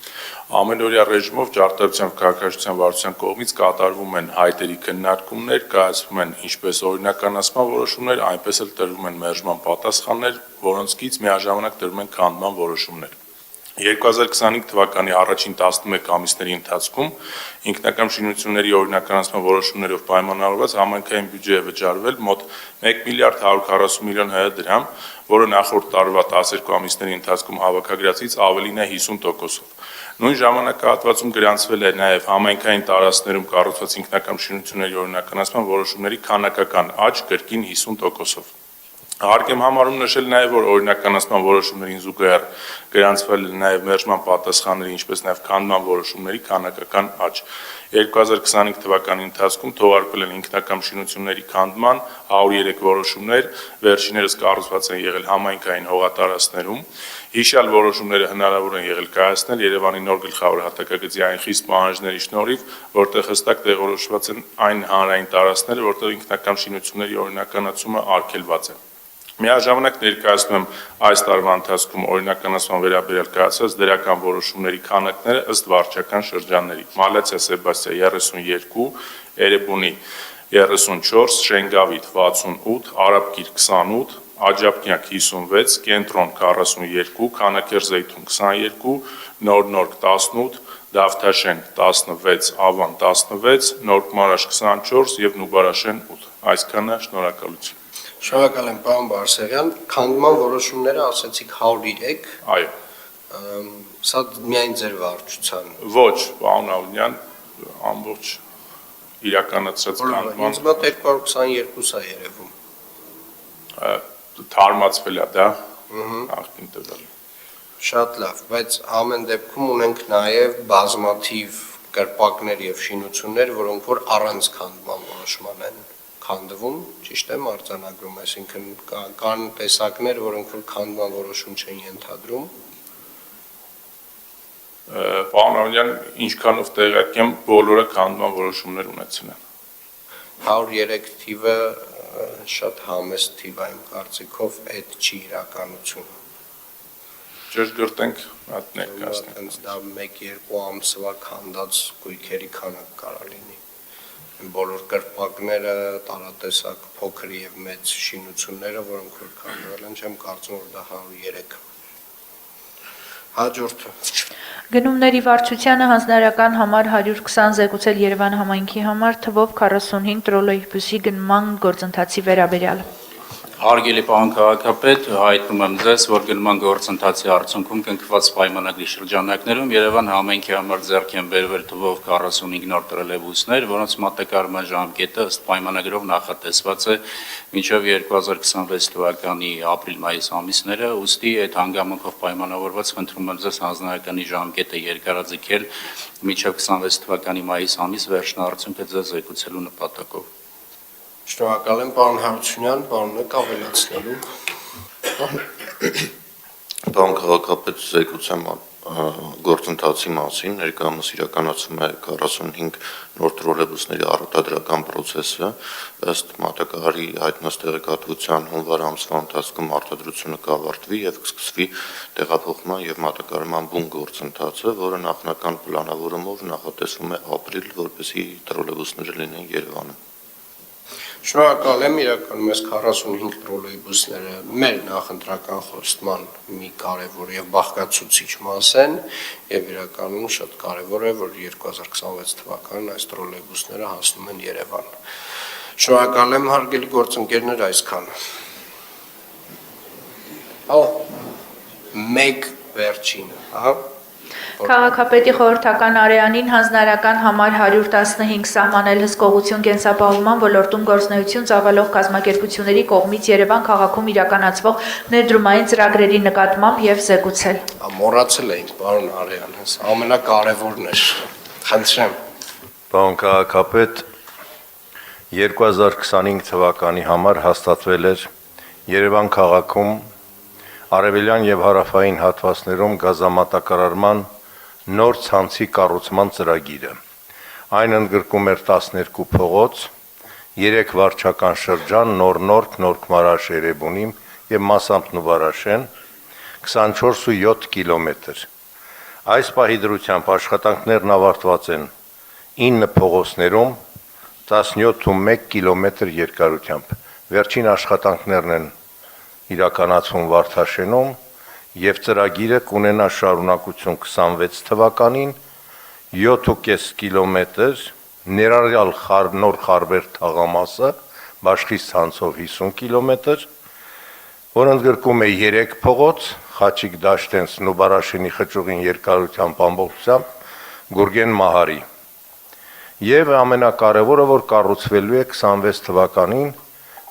Ամենօրյա ռեժիմով ճարտարապետության քաղաքաշինության վարչության կողմից կատարվում են հայտերի քննարկումներ, կայացվում են ինչպես օրինականացման որոշումներ, այնպես էլ տրվում են մերժման պատասխաններ, որոնցից միաժամանակ տրվում են քանդման որոշումներ։ 2025 թվականի առաջին 11 ամիսների ընթացքում ինքնակամ շինությունների օրինականացման որոշումներով պայմանավորված համայնքային բյուջե է վճարվել մոտ 1 միլիարդ 140 միլիոն դրամ, որը նախորդ տարվա 12 ամիսների ընթացքում հավաքագրածից ավելին է 50%-ով։ Նույն ժամանակահատվածում գրանցվել է նաև համայնքային տարածքներում կառուցված ինքնակամ շինությունների օրինականացման որոշումների քանակական աճ կրկին 50%-ով։ Հարկ եմ համարում նշել նաև, որ օրինականացման որոշումներին զուգահեռ գրանցվել է նաև մերժման պատասխանների, ինչպես նաև քանդման որոշումների քանակական աճ։ 2025 թվականի ընթացքում թողարկվել են ինքնակամ շինությունների քանդման 103 որոշումներ, վերջիներս կառուցված են եղել համայնքային հողատարածքներում։ Հիշյալ որոշումները հնարավոր են եղել կայացնել Երևանի նոր գլխավոր հատակագծի այն խիստ պահանջների շնորհիվ, որտեղ հստակ տեղորոշված են այն հանրային տարածքները, որտեղ ինքնակամ շինությունների օրինականացումը արգելված է։ Միաժամանակ ներկայացնում եմ այս տարվա ընթացքում օրինականացման վերաբերյալ կայացած դրական որոշումների քանակները ըստ վարչական շրջանների։ Մալացիա Սեբաստիա 32, Էրեբունի 34, Շենգավիթ 68, Արաբկիր 28, Աջափնյակ 56, Կենտրոն 42, Քանաքեր Զեյթուն 22, Նոր Նորք 18, Դավթաշեն 16, Ավան 16, Նորմարաշ 24 եւ Նուբարաշեն 8։ Այսքանը շնորհակալություն։ Շնորհակալ եմ, պարոն Բարսեղյան։ Քանդման որոշումները ասացիք 103։ Այո։ Սա միայն ձեր վարչության։ Ոչ, պարոն Ալունյան, ամբողջ իրականացրած քանդման։ Ինձ մոտ 222 է երևում։ Թարմացվել է դա։ Նախքին տվյալ։ Շատ լավ, բայց ամեն դեպքում ունենք նաև բազմաթիվ կրպակներ եւ շինություններ, որոնք որ առանց քանդման որոշման են քանդվում, ճիշտ եմ արձանագրում, այսինքն կան տեսակներ, որոնք որ քանդման որոշում չեն ենթադրում։ Պարոն Ալունյան, ինչքանով տեղյակ եմ, բոլորը քանդման որոշումներ ունեցել են։ 103 թիվը շատ համեստ թիվ է իմ կարծիքով, այդ չի իրականություն։ Ճշգրտենք, հատ ներկայացնենք։ Դա 1-2 ամսվա քանդած գույքերի քանակ կարա լինի։ Բոլոր կրպակները, տարատեսակ փոքր եւ մեծ շինությունները, որոնք որ քանդվել են, չեմ կարծում, որ դա 103։ Հաջորդը։ Գնումների վարչությանը հանձնարարական համար 120 զեկուցել Երևան համայնքի համար թվով 45 տրոլեյբուսի գնման գործընթացի վերաբերյալ։ Հարգելի պարոն քաղաքապետ, հայտնում եմ ձեզ, որ գնման գործընթացի արդյունքում կնքված պայմանագրի շրջանակներում Երևան համայնքի համար ձեռք են բերվել թվով 45 նոր տրոլեյբուսներ, որոնց մատակարարման ժամկետը ըստ պայմանագրով նախատեսված է մինչև 2026 թվականի ապրիլ-մայիս ամիսները, ուստի այդ հանգամանքով պայմանավորված խնդրում եմ ձեզ հանձնարարականի ժամկետը երկարաձգել մինչև 26 թվականի մայիս ամիս վերջնա արդյունքը ձեզ զեկուցելու նպատակով։ Շնորհակալ եմ, պարոն Հարությունյան, պարոնը կավելացնելու։ Պարոն քաղաքապետ, զեկուցեմ գործընթացի մասին, ներկայումս իրականացում է 45 նոր տրոլեյբուսների արտադրական process-ը, ըստ մատակարարի հայտնած տեղեկատվության հունվար ամսվա ընթացքում արտադրությունը կավարտվի եւ կսկսվի տեղափոխման եւ մատակարարման բուն գործընթացը, որը նախնական պլանավորումով նախատեսվում է ապրիլ, որպեսզի տրոլեյբուսները լինեն Երևանում։ Շնորհակալ եմ, իրականում այս 45 տրոլեյբուսները մեր նախընտրական խոստման մի կարևոր եւ բաղկացուցիչ մաս են եւ իրականում շատ կարևոր է, որ 2026 թվականին այս տրոլեյբուսները հասնում են Երևան։ Շնորհակալ եմ, հարգելի գործընկերներ, այսքան։ Մեկ վերջինը, հա։ Քաղաքապետի խորհրդական արեանին հանձնարարական համար 115 սահմանել հսկողություն կենսապահովման ոլորտում գործունեություն ծավալող կազմակերպությունների կողմից Երևան քաղաքում իրականացվող ներդրումային ծրագրերի նկատմամբ եւ զեկուցել։ Մոռացել էինք, պարոն Արեան, ամենակարևորն էր։ Խնդրեմ։ Պարոն քաղաքապետ, 2025 թվականի համար հաստատվել էր Երևան քաղաքում արևելյան եւ հարավային հատվածներում գազամատակարարման նոր ցանցի կառուցման ծրագիրը։ Այն ընդգրկում էր 12 փողոց, 3 վարչական շրջան, Նոր-Նորք, Նորք-Մարաշ, Երևանիմ եւ մասամբ Նուբարաշեն, 24.7 կիլոմետր։ Այս պահի դրությամբ աշխատանքներն ավարտված են 9 փողոցներում, 17.1 կիլոմետր երկարությամբ։ Վերջին աշխատանքներն են իրականացվում Վարդաշենում եւ ծրագիրը կունենա շարունակություն 26 թվականին 7.5 կիլոմետր ներառյալ նոր Խարբեր թաղամասը Բաշխից ցանցով 50 կիլոմետր, որը ընդգրկում է 3 փողոց, Խաչիկ Դաշտենց, Նուբարաշենի խճուղին երկարությամբ ամբողջությամբ Գուրգեն Մահարի։ Եվ ամենակարևորը, որ կառուցվելու է 26 թվականին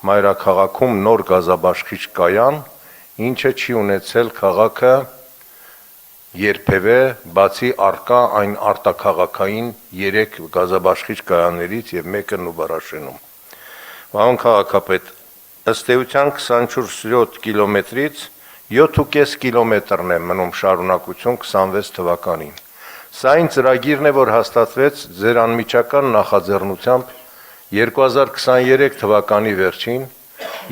Մայրաքաղաքում նոր գազաբաշխիչ կայան, ինչը չի ունեցել քաղաքը երբևէ, բացի արկա այն արտաքաղաքային 3 գազաբաշխիչ կայաններից եւ մեկը Նուբարաշենում։ Պարոն քաղաքապետ, ըստ էության 24.7 կիլոմետրից 7.5 կիլոմետրն է մնում շարունակություն 26 թվականին։ Սա այն ծրագիրն է, որ հաստատվեց ձեր անմիջական նախաձեռնությամբ 2023 թվականի վերջին,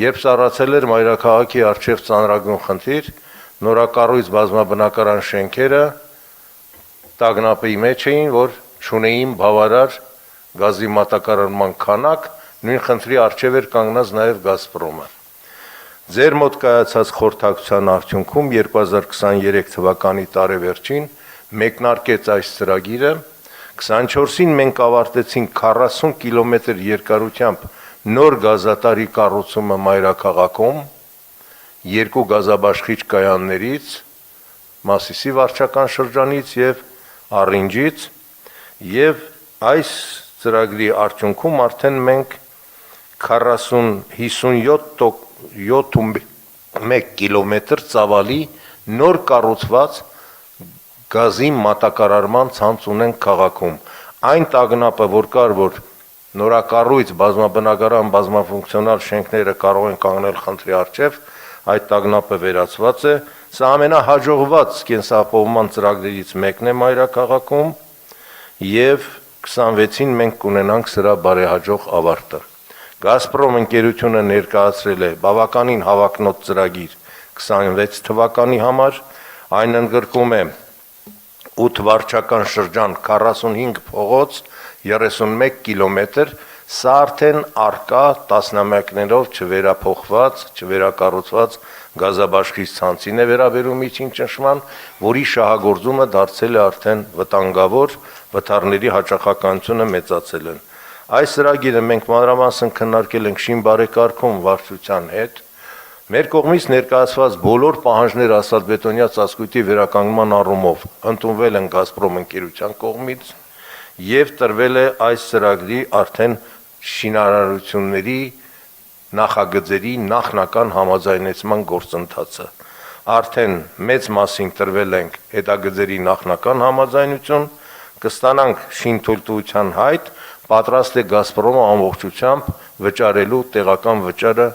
երբ ծառացել էր Մայրաքաղաքի առջև ծանրագույն խնդիր, նորակառույց բազմաբնակարան շենքերը տագնապի մեջ էին, որ չունեին բավարար գազի մատակարարման քանակ, նույն խնդրի առջև էր կանգնած նաև Գազպրոմը։ Ձեր մոտ կայացած խորհրդակցության արդյունքում 2023 թվականի տարեվերջին մեկնարկեց այս ծրագիրը, 24-ին մենք ավարտեցինք 40 կիլոմետր երկարությամբ նոր գազատարի կառուցումը մայրաքաղաքում, 2 գազաբաշխիչ կայաններից, Մասիսի վարչական շրջանից եւ Առինջից, եւ այս ծրագրի արդյունքում արդեն մենք 57 կիլոմետր ծավալի նոր կառուցված գազի մատակարարման ցանց ունենք քաղաքում։ Այն տագնապը, որ կար, որ նորակառույց բազմաբնակարան բազմաֆունկցիոնալ շենքները կարող են կանգնել խնդրի առջև, այդ տագնապը վերացված է։ Սա ամենահաջողված կենսապահովման ծրագրերից մեկն է մայրաքաղաքում եւ 26-ին մենք կունենանք սրա բարեհաջող ավարտը։ Գազպրոմ ընկերությունը ներկայացրել է բավականին հավակնոտ ծրագիր 26 թվականի համար, այն ընդգրկում է 8 վարչական շրջան, 45 փողոց, 31 կիլոմետր, սա արդեն արկա տասնամյակներով չվերափոխված, չվերակառուցված գազաբաշխիչ ցանցին է վերաբերում միջին ճնշման, որի շահագործումը դարձել է արդեն վտանգավոր, վթարների հաճախականությունը մեծացել են։ Այս ծրագիրը մենք մանրամասն քննարկել ենք շինբարեկարգում վարչության հետ։ Մեր կողմից ներկայացված բոլոր պահանջները ասֆալտբետոնյա ծածկույթի վերականգնման առումով ընդունվել են Գազպրոմ ընկերության կողմից եւ տրվել է այս ծրագրի արդեն շինարարությունների նախագծերի նախնական համաձայնեցման գործընթացը։ Արդեն մեծ մասին տրվել ենք հետագծերի նախնական համաձայնություն, կստանանք շինթույլտվության հայտ, պատրաստ է Գազպրոմը ամբողջությամբ վճարելու տեղական վճարը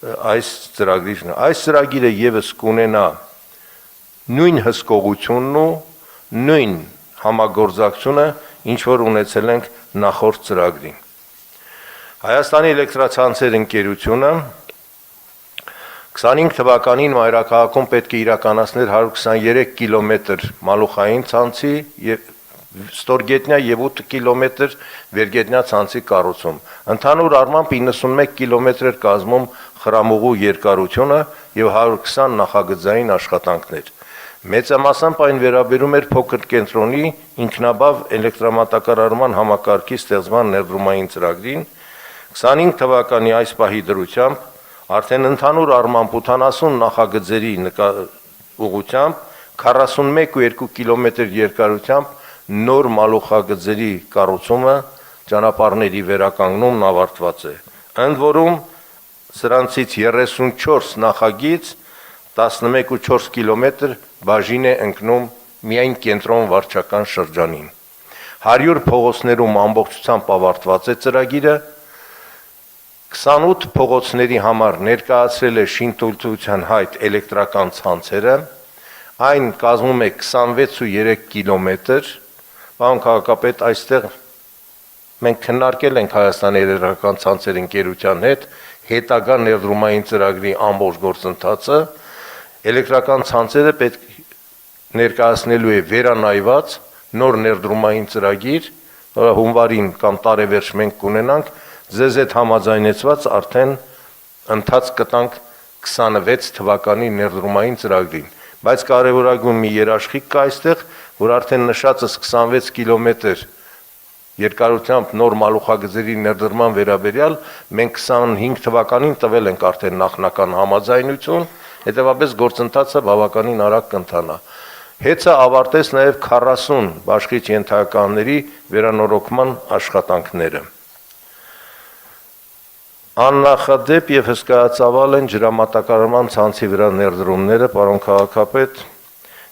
այս ծրագրին։ Այս ծրագիրը եւս կունենա նույն հսկողությունն ու նույն համագործակցությունը, ինչ որ ունեցել ենք նախորդ ծրագրին։ Հայաստանի էլեկտրացանցեր ընկերությունը 25 թվականին մայրաքաղաքում պետք է իրականացներ 123 կիլոմետր մալուխային ցանցի եւ ստորգետնյա եւ 8 կիլոմետր վերգետնյա ցանցի կառուցում։ Ընդհանուր առմամբ 91 կիլոմետր էր կազմում խրամուղու երկարությունը եւ 120 նախագծային աշխատանքներ։ Մեծամասամբ այն վերաբերում էր փոքր կենտրոնի ինքնաբավ էլեկտրամատակարարման համակարգի ստեղծման ներդրումային ծրագրին։ 25 թվականի այս պահի դրությամբ արդեն ընդհանուր առմամբ 80 նախագծերի ուղղությամբ 41.2 կիլոմետր երկարությամբ նոր մալուխագծերի կառուցումը, ճանապարհների վերականգնումն ավարտված է։ Ընդ որում սրանցից 34 նախագիծ 11.4 կիլոմետր բաժին է ընկնում միայն կենտրոն վարչական շրջանին։ 100 փողոցներում ամբողջությամբ ավարտված է ծրագիրը, 28 փողոցների համար ներկայացրել է շինթույլտվության հայտ էլեկտրական ցանցերը, այն կազմում է 26.3 կիլոմետր, Պարոն քաղաքապետ, այստեղ մենք քննարկել ենք Հայաստանի էլեկտրական ցանցեր ընկերության հետ հետագա ներդրումային ծրագրի ամբողջ գործընթացը, էլեկտրական ցանցերը պետք ներկայացնելու է վերանայված նոր ներդրումային ծրագիր, հունվարին կամ տարեվերջ մենք կունենանք, ձեզ հետ համաձայնեցված արդեն ընթաց կտանք 26 թվականի ներդրումային ծրագրին, բայց կարևորագույն մի երաշխիք կա այստեղ, որ արդեն նշածս 26 կիլոմետր երկարությամբ նոր մալուխագծերի ներդրման վերաբերյալ մենք 25 թվականին տվել ենք արդեն նախնական համաձայնություն, հետևաբար գործընթացը բավականին արագ կընթանա։ Հեծը ավարտեց նաև 40 բաշխիչ ենթականների վերանորոգման աշխատանքները։ Աննախադեպ եւ հսկայածավալ են ջրամատակարարման ցանցի վրա ներդրումները, պարոն քաղաքապետ,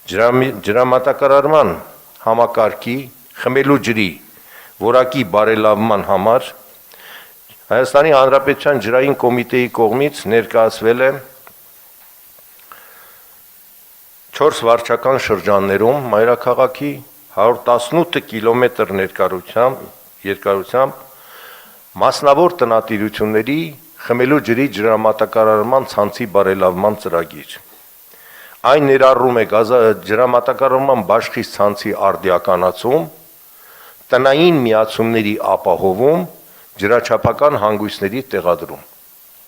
ջրամատակարարման համակարգի խմելու ջրի որակի բարելավման համար Հայաստանի Հանրապետության ջրային կոմիտեի կողմից ներկայացվել է 4 վարչական շրջաններում մայրաքաղաքի 118 կիլոմետր երկարությամբ մասնավոր տնտիրությունների խմելու ջրի ջրամատակարարման ցանցի բարելավման ծրագիր։ Այն ներառում է ջրամատակարարման բաշխիչ ցանցի արդիականացում, տնային միացումների ապահովում, ջրաչափական հանգույցների տեղադրում։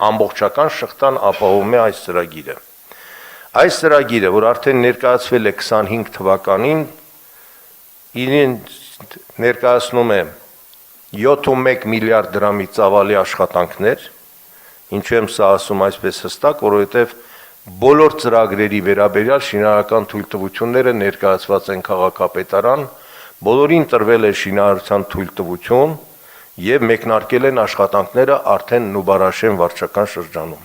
Ամբողջական շղթան ապահովում է այս ծրագիրը։ Այս ծրագիրը, որ արդեն ներկայացվել է 25 թվականին, իրեն ներկայացնում է 71 միլիարդ դրամի ծավալի աշխատանքներ, ինչու եմ սա ասում այսպես հստակ, որովհետև բոլոր ծրագրերի վերաբերյալ շինարարական թույլտվությունները ներկայացված են քաղաքապետարան, բոլորին տրվել է շինարարության թույլտվություն եւ մեկնարկել են աշխատանքները արդեն Նուբարաշեն վարչական շրջանում։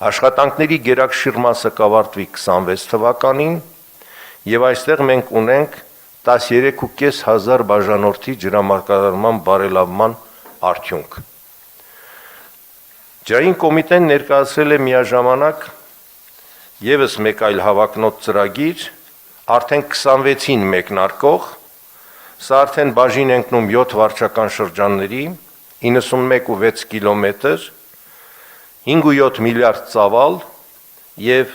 Աշխատանքների գերակշիռ մասը կավարտվի 26 թվականին եւ այստեղ մենք ունենք 13,500 բաժանորդի ջրամարկարարման բարելավման արդյունք։ Ջրային կոմիտեն ներկայացրել է միաժամանակ եւս մեկ այլ հավակնոտ ծրագիր, արդեն 26-ին մեկնարկող, սա արդեն բաժին ընկնում 7 վարչական շրջանների, 91.6 կիլոմետր, 5.7 միլիարդ ծավալ եւ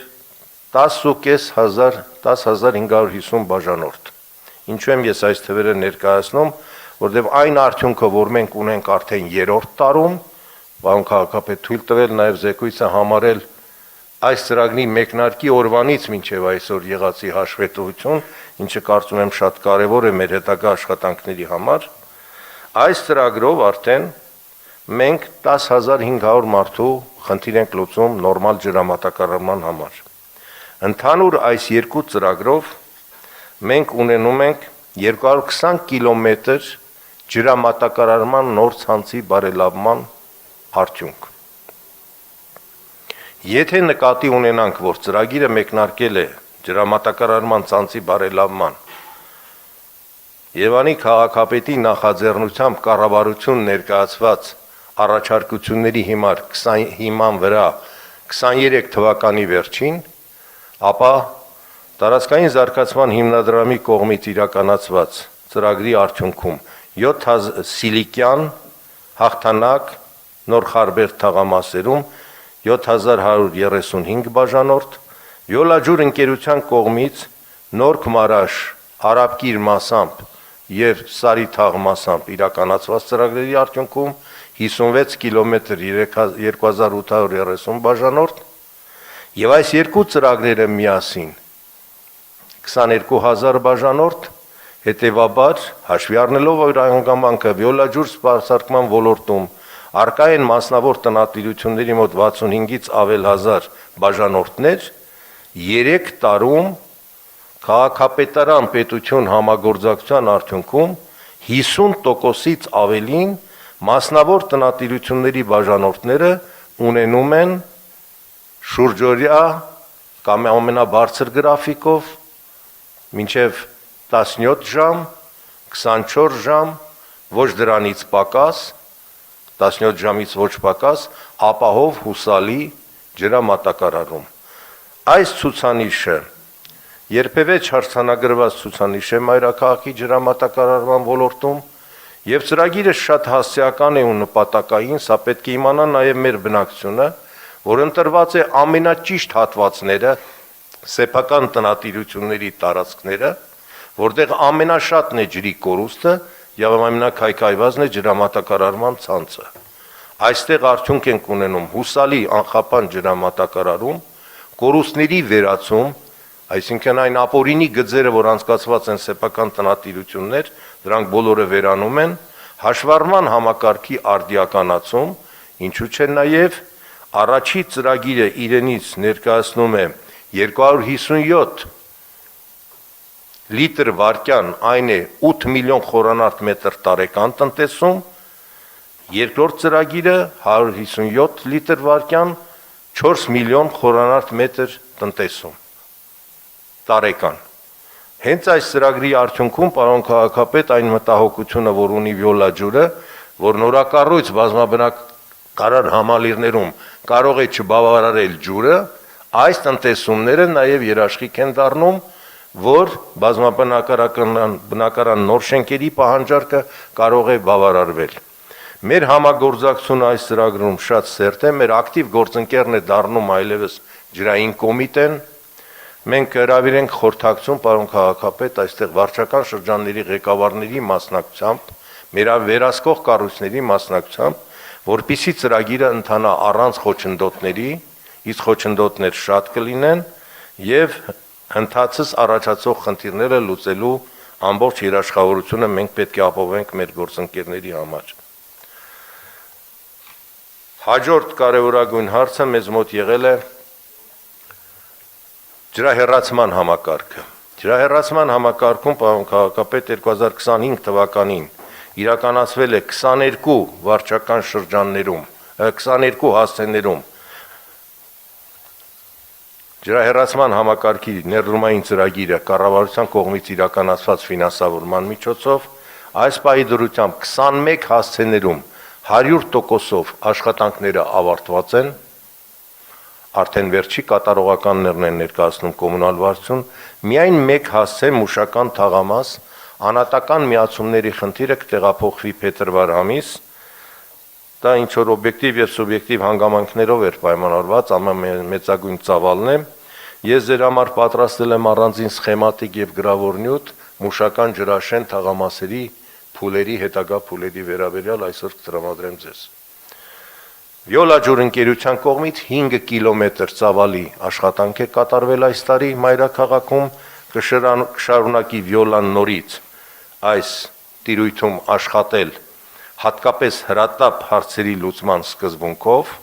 10,550 բաժանորդ։ Ինչու եմ ես այս թվերը ներկայացնում, որտեղ այն արդյունքը, որ մենք ունենք արդեն 3-րդ տարում, պարոն քաղաքապետ թույլ տվել նաև զեկույցը համարել այս ծրագրի մեկնարկի օրվանից մինչև այսօր եղածի հաշվետվություն, ինչը կարծում եմ շատ կարևոր է մեր հետագա աշխատանքների համար, այս ծրագրով արդեն մենք 10,500 մարդու խնդիր ենք լուծում նորմալ ջրամատակարարման համար։ Ընդհանուր այս երկու ծրագրով մենք ունենում ենք 220 կիլոմետր ջրամատակարարման նոր ցանցի բարելավման արդյունք։ Եթե նկատի ունենանք, որ ծրագիրը մեկնարկել է ջրամատակարարման ցանցի բարելավման Երևանի քաղաքապետի նախաձեռնությամբ կառավարություն ներկայացված առաջարկությունների հիման վրա 23 թվականի վերջին, ապա տարածքային զարգացման հիմնադրամի կողմից իրականացված ծրագրի արդյունքում 7 Սիլիկյան, Հաղթանակ, Նոր Խարբերդ թաղամասերում 7135 բաժանորդ, Յոլաջուր ընկերության կողմից Նոր Քմարաշ, Արաբկիր մասամբ եւ Սարի թաղամասամբ իրականացված ծրագրերի արդյունքում 56 կիլոմետր 2830 բաժանորդ եւ այս երկու ծրագրերը միասին 22000 բաժանորդ, հետեւաբար հաշվի առնելով որ հանգամանքը Վիոլաջուր սպասարկման ոլորտում արկա են մասնավոր տնտիրությունների մոտ 65-ից ավել հազար բաժանորդներ, 3 տարում քաղաքապետարան պետություն համագործակցության արդյունքում 50%-ից ավելին մասնավոր տնտիրությունների բաժանորդները ունենում են շուրջօրյա կամ ամենաբարձր գրաֆիկով մինչև 17 ժամ, 24 ժամ, ոչ դրանից պակաս, 17 ժամից ոչ պակաս, ապահով հուսալի ջրամատակարարում։ Այս ցուցանիշը երբևէ չարձանագրված ցուցանիշ է մայրաքաղաքի ջրամատակարարման ոլորտում եւ ծրագիրը շատ հասցեական է ու նպատակային, սա պետք է իմանա նաեւ մեր բնակչությունը, որ ընտրված է ամենաճիշտ հատվածները, սեփական տնտիրությունների տարածքները, որտեղ ամենաշատն է ջրի կորուստը եւ ամենակայքայվածն է ջրամատակարարման ցանցը։ Այստեղ արդյունք ենք ունենում հուսալի անխափան ջրամատակարարում, կորուստների վերացում, այսինքն այն ապօրինի գծերը, որ անցկացված են սեփական տնտիրություններ, դրանք բոլորը վերանում են, հաշվառման համակարգի արդիականացում, ինչու՞ չէ նաեւ առաջի ծրագիրը իրենից ներկայացնում է 257 լիտր վարկյան, այն է 8 միլիոն խորանարդ մետր տարեկան տնտեսում, երկրորդ ծրագիրը 157 լիտր վարկյան, 4 միլիոն խորանարդ մետր տնտեսում տարեկան։ Հենց այս ծրագրի արդյունքում, պարոն քաղաքապետ, այն մտահոգությունը, որ ունի Վիոլաջուրը, որ նորակառույց բազմաբնակարար համալիրներում կարող է չբավարարել ջուրը, այս տնտեսումները նաև երաշխիք են դառնում, որ բազմաբնակարան նոր շենքերի պահանջարկը կարող է բավարարվել։ Մեր համագործակցությունը այս ծրագրում շատ սերտ է, մեր ակտիվ գործընկերն է դառնում այլևս ջրային կոմիտեն, մենք հրավիրենք խորհրդակցում, պարոն քաղաքապետ, այստեղ վարչական շրջանների ղեկավարների մասնակցությամբ, մեր վերահսկող կառույցների մասնակցությամբ, որպիսի ծրագիրը ընթանա առանց խոչընդոտների, իսկ խոչընդոտներ շատ կլինեն եւ հնդածս առաջացող խնդիրները լուծելու ամբողջ երաշխավորությունը մենք պետք է ապահովենք մեր գործընկերների համար։ Հաջորդ կարևորագույն հարցը մեզ մոտ եղել է ջրահեռացման համակարգը։ Ջրահեռացման համակարգում, պարոն քաղաքապետ, 2025 թվականին իրականացվել է 22 վարչական շրջաններում, 22 հասցեներում ջրահեռացման համակարգի ներդրումային ծրագիրը կառավարության կողմից իրականացված ֆինանսավորման միջոցով, այս պահի դրությամբ 21 հասցեներում 100%-ով աշխատանքները ավարտված են, արդեն վերջի կատարողականներն են ներկայացնում կոմունալ վարչություն, միայն մեկ հասցե մուշական թաղամաս, անհատական միացումների խնդիրը կտեղափոխվի փետրվար ամիս, դա ինչ որ օբյեկտիվ եւ սուբյեկտիվ հանգամանքներով էր պայմանավորված, ամենամեծագույն ծավալն է, ես ձեր համար պատրաստել եմ առանձին սխեմատիկ եւ գրավոր նյութ մուշական ջրաշեն թաղամասերի փուլերի հետագա փուլերի վերաբերյալ այսօր կտրամադրեմ ձեզ։ Վիոլաջուր ընկերության կողմից 5 կիլոմետր ծավալի աշխատանք է կատարվել այս տարի մայրաքաղաքում, կշարունակի Վիոլան նորից այս տիրույթում աշխատել հատկապես հրատապ հարցերի լուծման սկզբունքով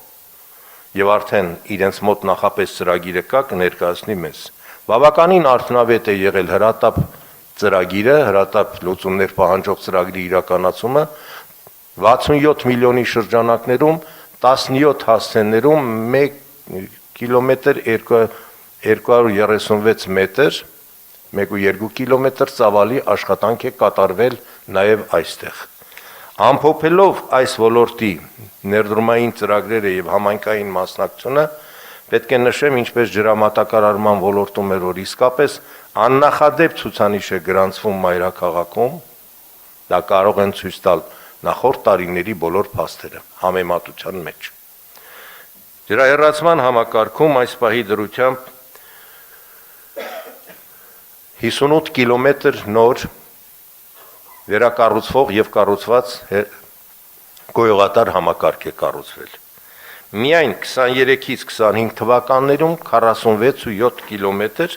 եւ արդեն իրենց մոտ նախապես ծրագիրը կա կներկայացնի մեզ։ Բավականին արդյունավետ է եղել հրատապ ծրագիրը, հրատապ լուծումներ պահանջող ծրագրի իրականացումը 67 միլիոնի շրջանակներում 17 հասցեներում 1 կիլոմետր 236 մետր 1.2 կիլոմետր ծավալի աշխատանք է կատարվել նաև այստեղ։ Ամփոփելով այս ոլորտի ներդրումային ծրագրերը եւ համայնքային մասնակցությունը, պետք է նշեմ, ինչպես ջրամատակարարման ոլորտում էր, որ իսկապես աննախադեպ ցուցանիշ է գրանցվում մայրաքաղաքում, դա կարող են ցույց տալ նախորդ տարիների բոլոր փաստերը համեմատության մեջ։ Ջրահեռացման համակարգում այս պահի դրությամբ 58 կիլոմետր նոր վերակառուցվող եւ կառուցված գոյողատար համակարգ է կառուցվել։ Միայն 23-ից 25 թվականներում 46.7 կիլոմետր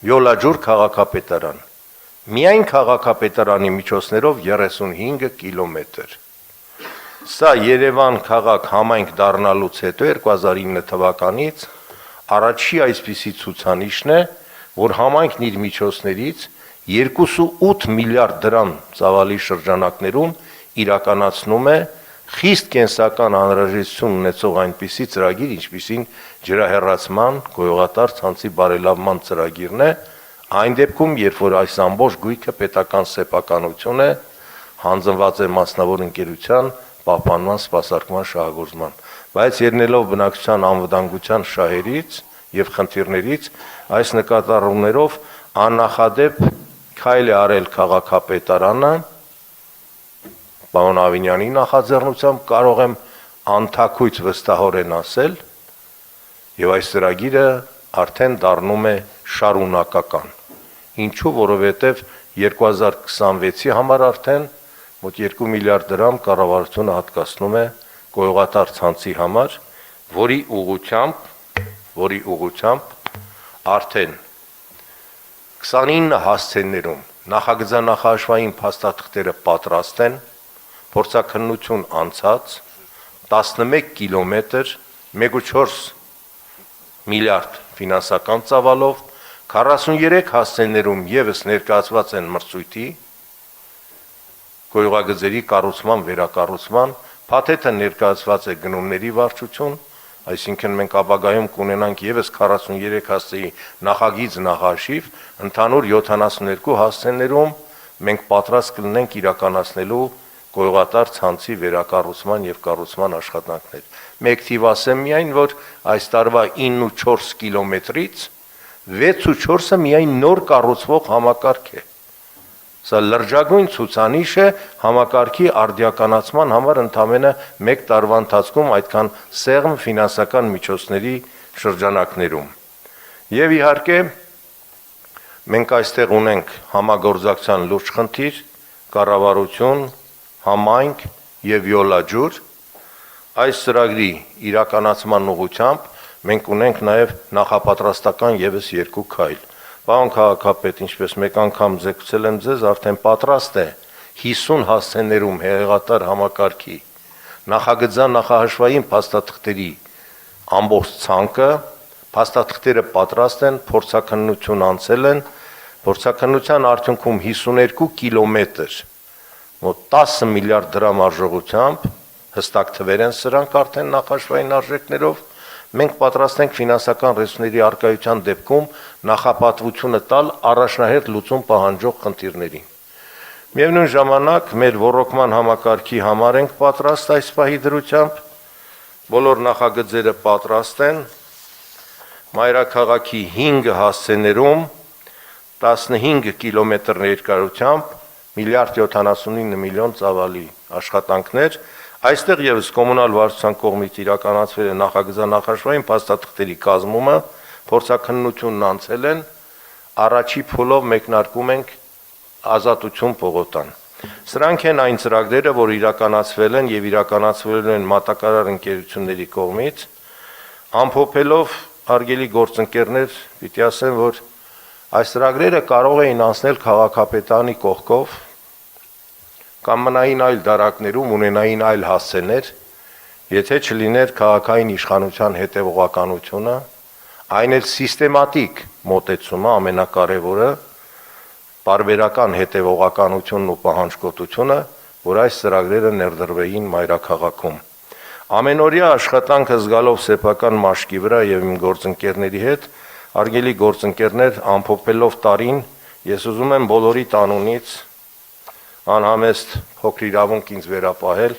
Վիոլաջուր քաղաքապետարան։ Միայն քաղաքապետարանի միջոցներով 35 կիլոմետր։ Սա Երևան քաղաք համայնք դառնալուց հետո 2009 թվականից առաջի այսպիսի ցուցանիշն է, որ համայնքն իր միջոցներից 2.8 միլիարդ դրամ ծավալի շրջանակներում իրականացնում է խիստ կենսական անհրաժեշտություն ունեցող այնպիսի ծրագիր, ինչպիսին ջրահեռացման, գոյողատար ցանցի բարելավման ծրագիրն է, այն դեպքում, երբ որ այս ամբողջ գույքը պետական սեփականություն է, հանձնված է մասնավոր ընկերության պահպանման սպասարկման շահագործման, բայց ելնելով բնակչության անվտանգության շահերից եւ խնդիրներից, այս նկատառումներով աննախադեպ քայլ է արել քաղաքապետարանը, պարոն Ավինյանի նախաձեռնությամբ կարող եմ անթաքույց վստահորեն ասել, եւ այս ծրագիրը արդեն դառնում է շարունակական։ Ինչու, որովհետեւ 2026-ի համար արդեն մոտ 2 միլիարդ դրամ կառավարությունը հատկացնում է գոյողատար ցանցի համար, որի ուղղությամբ արդեն 29 հասցեներում նախագծանախաշվային փաստաթղթերը պատրաստ են, փորձաքննություն անցած, 11 կիլոմետր 1.4 միլիարդ ֆինանսական ծավալով, 43 հասցեներում եւս ներկայացված են մրցույթի, գոյողագծերի կառուցման, վերակառուցման, փաթեթը ներկայացված է գնումների վարչություն, այսինքն մենք ապագայում կունենանք եւս 43 հասցեի նախագիծ նախաշիվ, ընդհանուր 72 հասցեներում մենք պատրաստ կլինենք իրականացնելու գոյողատար ցանցի վերակառուցման եւ կառուցման աշխատանքներ։ Մեկ թիվ ասեմ միայն, որ այս տարվա 9.4 կիլոմետրից 6.4-ը միայն նոր կառուցվող համակարգ է։ Սա լրջագույն ցուցանիշ է համակարգի արդիականացման համար ընդամենը 1 տարվա ընթացքում այդքան սեղմ ֆինանսական միջոցների շրջանակներում։ Եվ իհարկե մենք այստեղ ունենք համագործակցության լուրջ խնդիր, կառավարություն, համայնք եւ Վիոլաջուր։ Այս ծրագրի իրականացման ուղղությամբ մենք ունենք նաեւ նախապատրաստական եւս 2 քայլ։ Պարոն քաղաքապետ, ինչպես մեկ անգամ զեկուցել եմ ձեզ, արդեն պատրաստ է 50 հասցեներում հեղեղատար համակարգի նախագծան նախահաշվային փաստաթղթերի ամբողջ ցանկը, փաստաթղթերը պատրաստ են, փորձաքննություն անցել են, փորձաքննության արդյունքում 52 կիլոմետր, մոտ 10 միլիարդ դրամ արժողությամբ, հստակ թվեր են սրանք արդեն նախահաշվային արժեքներով, մենք պատրաստ ենք ֆինանսական ռեսուրսների առկայության դեպքում նախապատվությունը տալ առաջնահերթ լուծում պահանջող խնդիրներին։ Միևնույն ժամանակ մեր ռոռոկման համակարգի համար ենք պատրաստ այս պահի դրությամբ, բոլոր նախագծերը պատրաստ են, մայրաքաղաքի 5 հասցեներում 15 կիլոմետր երկարությամբ 1,79 միլիոն ծավալի աշխատանքներ, այստեղ եւս կոմունալ վարչության կողմից իրականացվել է նախագծանախաշվային փաստաթղթերի կազմումը, փորձաքննությունն անցել են, առաջի փուլով մեկնարկում ենք ազատություն Պողոտան։ Սրանք են այն ծրագրերը, որ իրականացվել են եւ իրականացվել են մատակարար ընկերությունների կողմից, ամփոփելով հարգելի գործընկերներ, պիտի ասեմ, որ այս ծրագրերը կարող էին անցնել քաղաքապետարանի կողքով կամ մնային այլ դարակներում ունենային այլ հասցեներ, եթե չլիներ քաղաքային իշխանության հետևողականությունը, այն էլ սիստեմատիկ մոտեցումը ամենակարևորը, պարբերական հետևողականությունն ու պահանջկոտությունը, որ այս ծրագրերը ներդրվեին մայրաքաղաքում։ Ամենօրյա աշխատանքը զգալով սեփական մաշկի վրա եւ իմ գործընկերների հետ, արգելի գործընկերներ, ամփոփելով տարին, ես ուզում եմ բոլորի տանունից անհամեստ փոքր իրավունք ինձ վերապահել,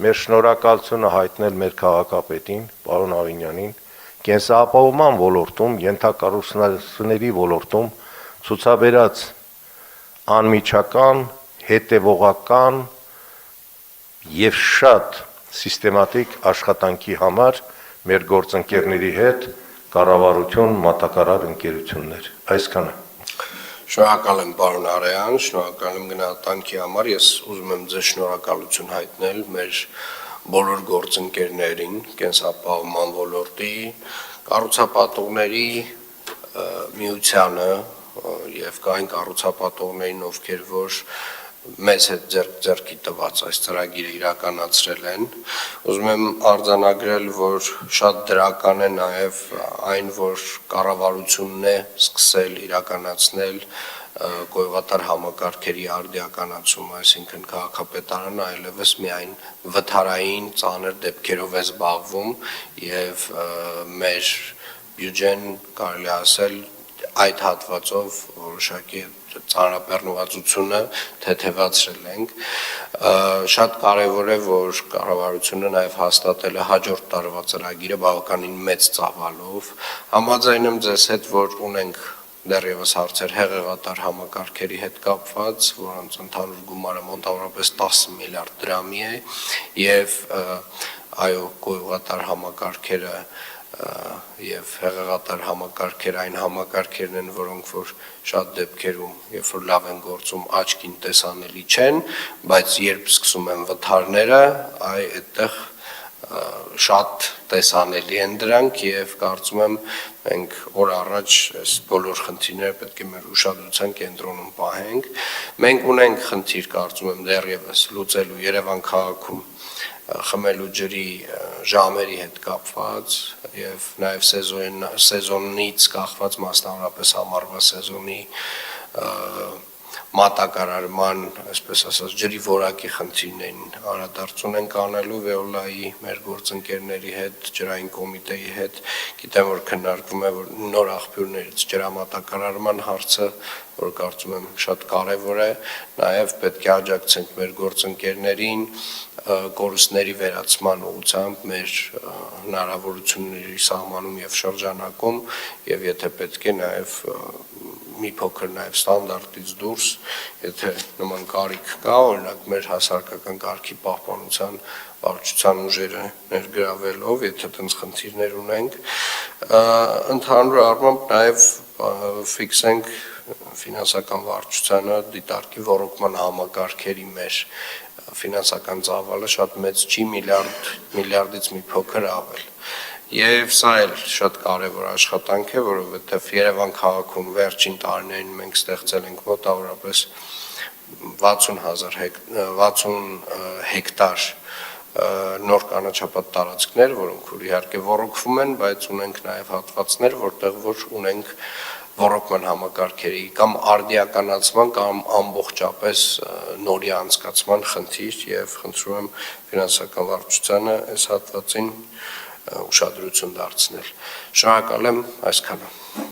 մեր շնորհակալությունը հայտնել մեր քաղաքապետին, պարոն Ավինյանին, կենսապահովման ոլորտում, ենթակառուցվածքների ոլորտում ցուցաբերած անմիջական, հետևողական եւ շատ սիստեմատիկ աշխատանքի համար մեր գործընկերների հետ կառավարություն, մատակարար ընկերություններ։ Այսքանը։ Շնորհակալ եմ պարոն Արեյան, շնորհակալ եմ գնահատանքի համար, ես ուզում եմ ձեզ շնորհակալություն հայտնել մեր բոլոր գործընկերներին, կենսապահովման ոլորտի, կառուցապատողների միությանը եւ կային կառուցապատողներին, ովքեր որ մեզ հետ ձեռքի տված այս ծրագիրը իրականացրել են։ Ուզում եմ արձանագրել, որ շատ դրական է նաև այն, որ կառավարությունն է սկսել իրականացնել գոյղատար համակարգերի արդիականացումը, այսինքն քաղաքապետարանը այլևս միայն վթարային ծանր դեպքերով է զբաղվում եւ մեր բյուջեն կարելի ասել այդ հատվածով որոշակի ծանրաբեռնվածությունը թեթևացրել ենք։ Շատ կարևոր է, որ կառավարությունը նաև հաստատել է հաջորդ տարվա ծրագիրը բավականին մեծ ծավալով։ Համաձայն եմ ձեզ հետ, որ ունենք դեռևս հարցեր հեղեղատար համակարգերի հետ կապված, որոնց ընդհանուր գումարը մոտավորապես 10 միլիարդ դրամի է եւ այո, գոյղատար համակարգերը եւ հեղեղատար համակարգեր այն համակարգերն են, որոնք որ շատ դեպքերում, երբ որ լավ են գործում, աչքին տեսանելի չեն, բայց երբ սկսում են վթարները, այդտեղ շատ տեսանելի են դրանք եւ կարծում եմ մենք օր առաջ այս բոլոր խնդիրները պետք է մեր ուշադրության կենտրոնում պահենք։ Մենք ունենք խնդիր, կարծում եմ դեռևս լուծելու Երևան քաղաքում խմելու ջրի ժամերի հետ կապված եւ նաեւ սեզոնից կախված մասնավորապես ամառվա սեզոնի մատակարարման, այսպես ասած, ջրի որակի խնդիրներին անդրադարձություն ենք անելու Վեոլայի մեր գործընկերների հետ, ջրային կոմիտեի հետ, գիտեմ որ քննարկվում է որ նոր աղբյուրներից ջրամատակարարման հարցը, որ կարծում եմ շատ կարևոր է, նաև պետք է աջակցենք մեր գործընկերներին կորուստների վերացման ուղղությամբ մեր հնարավորությունների սահմանում եւ շրջանակում եւ եթե պետք է նաև մի փոքր նաև ստանդարտից դուրս, եթե նման կարիք կա, օրինակ մեր հասարակական կարգի պահպանության վարչության ուժերը ներգրավելով, եթե տենց խնդիրներ ունենք, ընդհանուր առմամբ նաև ֆիքսենք ֆինանսական վարչությանը դիտարկի ռոռոկման համակարգերի մեր ֆինանսական ծավալը շատ մեծ չի, միլիարդից մի փոքր ավել։ Եվ սա էլ շատ կարևոր աշխատանք է, որովհետև Երևան քաղաքում վերջին տարիներին մենք ստեղծել ենք մոտավորապես 60 հեկտար նոր կանաչապատ տարածքներ, որոնք որ իհարկե ոռոգվում են, բայց ունենք նաև հատվածներ, որտեղ որ ունենք ոռոգման համակարգերի կամ արդիականացման կամ ամբողջապես նորի անցկացման խնդիր եւ խնդրում եմ ֆինանսական վարչությանը այս հատվածին ուշադրություն դարձնել։ Շնորհակալ եմ, այսքանը։